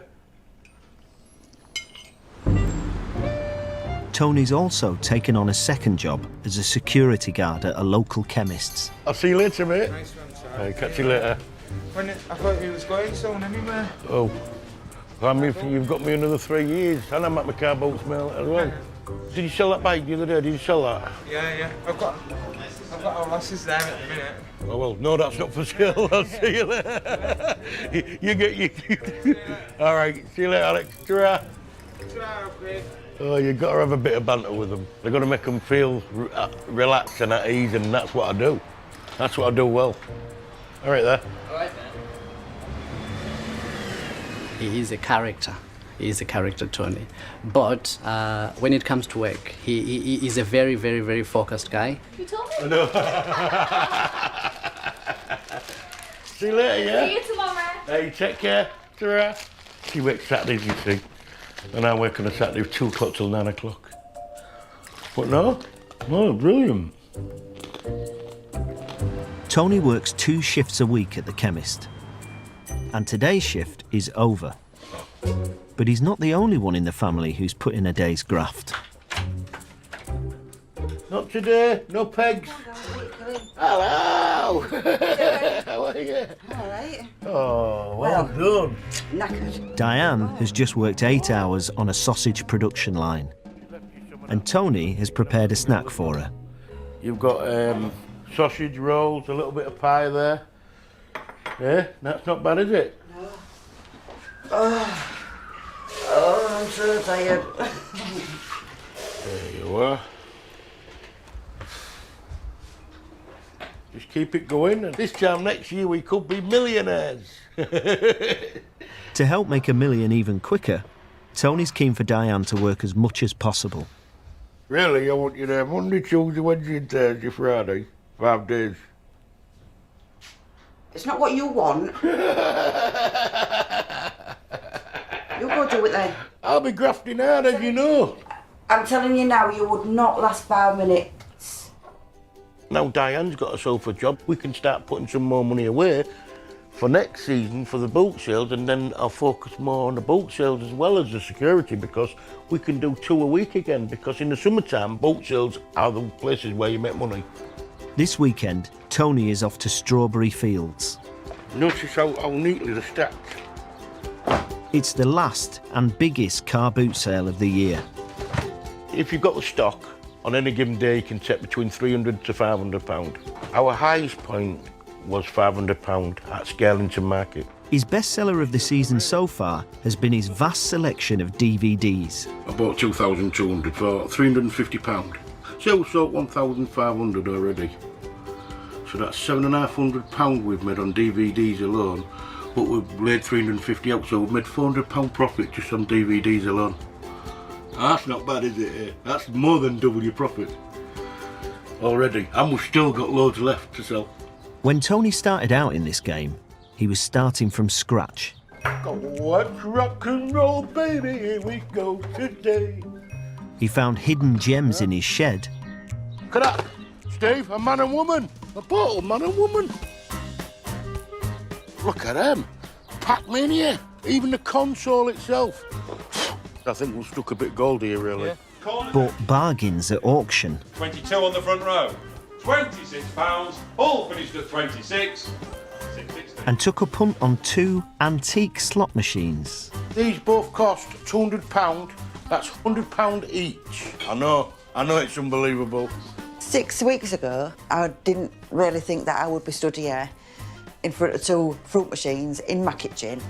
Tony's also taken on a second job as a security guard at a local chemist's. I'll see you later, mate. Nice one, Catch you later. I thought you was going soon anyway. Oh, I mean, you've got me another 3 years, and I'm at my car boat smell as well. Did you sell that bike the other day? Did you sell that? Yeah. I've got our lasses there at the minute. Oh, well, no, that's not for sale. I'll see you later. you get you. All right, see you later, Alex. Ta-ra. Oh, you've got to have a bit of banter with them. They've got to make them feel relaxed and at ease, and that's what I do. That's what I do well. All right there. All right, then. He is a character. He is a character, Tony. But when it comes to work, he is a very, very, very focused guy. You told me. I know. See you later, yeah? See you tomorrow. Hey, take care. Ta-ra. She works Saturdays, you see. And I work on a Saturday 2 o'clock till 9 o'clock. But no, brilliant. Tony works 2 shifts a week at the chemist. And today's shift is over. But he's not the only one in the family who's put in a day's graft. Not today, no pegs. Hello! How are you? All right. Oh, well done. Knackered. Diane has just worked 8 hours on a sausage production line. And Tony has prepared a snack for her. You've got sausage rolls, a little bit of pie there. Yeah, that's not bad, is it? No. Oh, I'm so tired. There you are. Just keep it going, and this time next year we could be millionaires. To help make $1 million even quicker, Tony's keen for Diane to work as much as possible. Really, I want you there Monday, Tuesday, Wednesday and Thursday, Friday. 5 days. It's not what you want. You go do it then. I'll be grafting hard, as you know. I'm telling you now, you would not last 5 minutes. Now Diane's got herself a job, we can start putting some more money away for next season for the boat sales, and then I'll focus more on the boat sales as well as the security, because we can do 2 a week again, because in the summertime, boat sales are the places where you make money. This weekend, Tony is off to Strawberry Fields. Notice how neatly they're stacked. It's the last and biggest car boot sale of the year. If you've got the stock, on any given day you can take between £300 to £500. Our highest point was £500 at Scarlington Market. His bestseller of the season so far has been his vast selection of DVDs. I bought 2,200 for £350. So we sold 1,500 already. So that's £750 we've made on DVDs alone, but we've laid 350 out, so we've made £400 profit just on DVDs alone. That's not bad, is it? That's more than double your profit already, and we've still got loads left to sell. When Tony started out in this game, he was starting from scratch. Go, let's rock and roll, baby, here we go today. He found hidden gems in his shed. Look at that, Steve, a man and woman. A bottle, man and woman. Look at them. Pac-Mania, even the console itself. I think we've stuck a bit gold here, really. Yeah. Bought bargains at auction. 22 on the front row. £26, all finished at 26. And took a punt on 2 antique slot machines. These both cost £200. That's £100 each. I know it's unbelievable. 6 weeks ago, I didn't really think that I would be stood here in front of 2 fruit machines in my kitchen.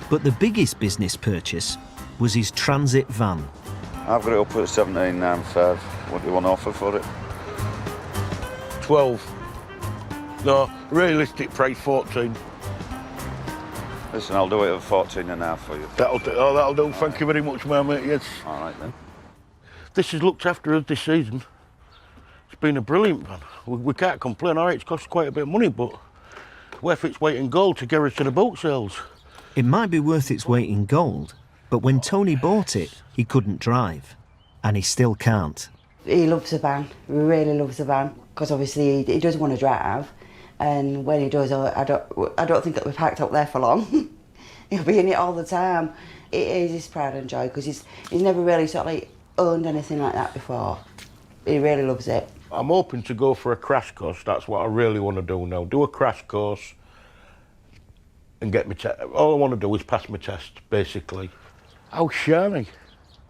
But the biggest business purchase was his transit van. I've got it up at 17.95. What do you want to offer for it? 12. No, realistic price 14. Listen, I'll do it at 14.5 for you. That'll do. Thank you very much, my mate. Yes. All right then. This has looked after us this season. It's been a brilliant van. We can't complain. All right, it's cost quite a bit of money, but worth its weight in gold to get us to the boat sales. It might be worth its weight in gold, but when Tony bought it, he couldn't drive, and he still can't. He loves the van, really loves the van, because obviously he doesn't want to drive, and when he does, I don't think that we're parked up there for long. He'll be in it all the time. It is his pride and joy, because he's never really sort of like owned anything like that before. He really loves it. I'm hoping to go for a crash course. That's what I really want to do now. Do a crash course, and get my test. All I want to do is pass my test, basically. How shiny.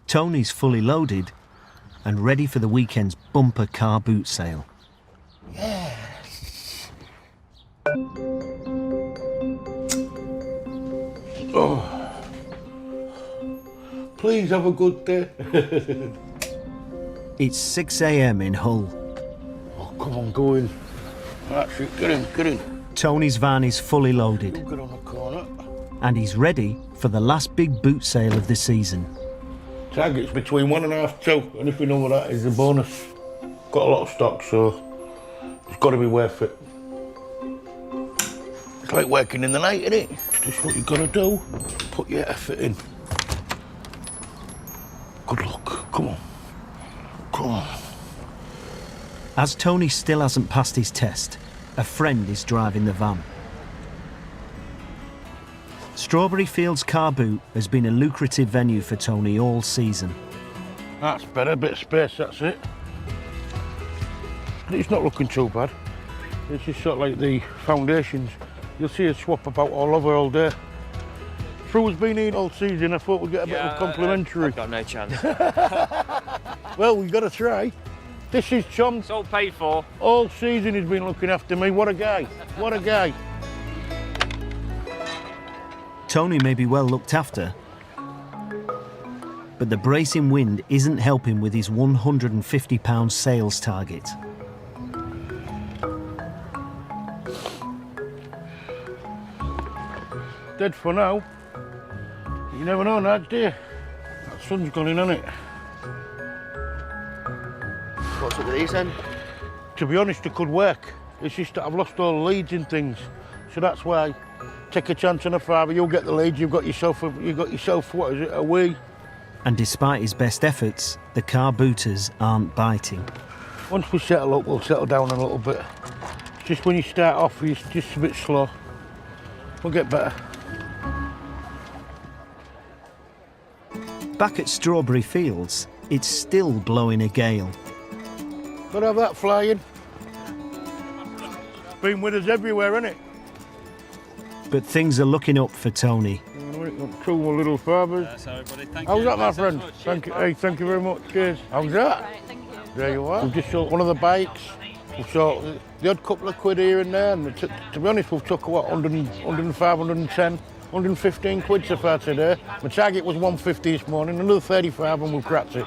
Tony's fully loaded and ready for the weekend's bumper car boot sale. Yes. Oh. Please have a good day. It's 6 a.m. in Hull. Oh, come on, go in. That's it, get in, get in. Tony's van is fully loaded. Get on the corner. And he's ready for the last big boot sale of the season. Target's between 1.5 2, and if we know what that is, a bonus. Got a lot of stock, so it's got to be worth it. It's like working in the night, isn't it? It's just what you got to do. Put your effort in. Good luck. Come on. Come on. As Tony still hasn't passed his test, a friend is driving the van. Strawberry Fields Car Boot has been a lucrative venue for Tony all season. That's better, a bit of space, that's it. It's not looking too bad. It's just sort of like the foundations. You'll see a swap about all over all day. Fru's been in all season, I thought we'd get a bit of a complimentary. I've got no chance. Well, we've got to try. This is Chom. It's all paid for. All season he's been looking after me. What a guy. What a guy. Tony may be well looked after, but the bracing wind isn't helping with his £150 sales target. Dead for now. You never know, Nudge, do you? That sun's gone in, hasn't it? What's up with these then? To be honest, it could work. It's just that I've lost all the leads and things. So that's why, take a chance on a fiver, you'll get the leads, you've got yourself, what is it, a wee. And despite his best efforts, the car booters aren't biting. Once we settle up, we'll settle down a little bit. It's just when you start off, it's just a bit slow. We'll get better. Back at Strawberry Fields, it's still blowing a gale. Gotta have that flying. Been with us everywhere, isn't it? But things are looking up for Tony. Two more little fibres. How's that, my friend? Thank you. Hey, thank you very much. Cheers. How's that? There you are. We've just sold one of the bikes. We've sold the odd couple of quid here and there. And to be honest, we've took, what, 105, 110, 115 quid so far today. My target was 150 this morning, another 35 and we've cracked it.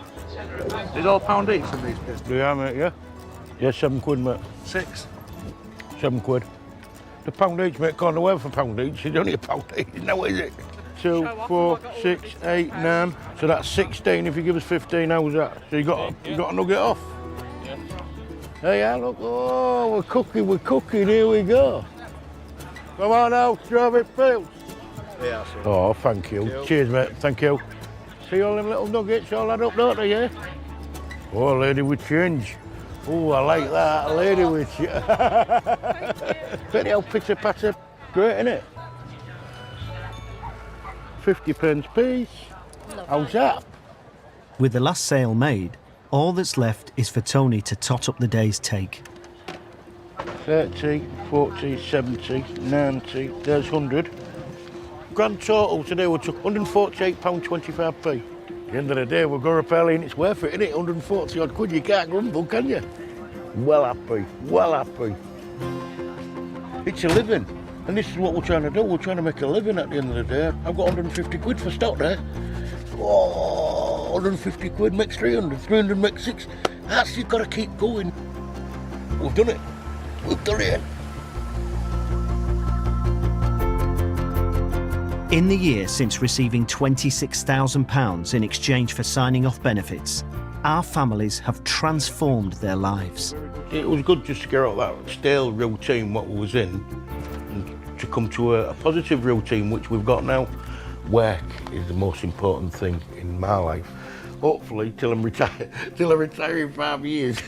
Is all £1 each in these business? Yeah, mate, yeah. Yeah, 7 quid, mate. 6? 7 quid. The £1 each, mate, can't away for £1 each. It's only £1 each, now is it? 2, 4, 6, 8, 9. So that's 16 if you give us 15, how's that? So you got to nugget off. Hey, yeah, look, oh, we're cooking, here we go. Come on now, Strawberry Fields. Yeah, oh, thank you. Cheers, mate, thank you. See all them little nuggets all add up, don't they, yeah? Oh, a lady with change. Oh, I like that, a lady with change. Pretty old pitter-patter. Great, isn't it? 50p piece. How's that? With the last sale made, all that's left is for Tony to tot up the day's take. 30, 40, 70, 90, there's 100. Grand total today, we took £148.25p. At the end of the day, we've got up early and it's worth it, isn't it? 140 odd quid, you can't grumble, can you? Well happy, well happy. It's a living, and this is what we're trying to do. We're trying to make a living at the end of the day. I've got 150 quid for stock there. Oh, 150 quid makes 300, 300 makes 6. That's, you've got to keep going. We've done it. We've done it. In the year since receiving £26,000 in exchange for signing off benefits, our families have transformed their lives. It was good just to get out of that stale routine what we was in and to come to a positive routine which we've got now. Work is the most important thing in my life. Hopefully till I retire in 5 years.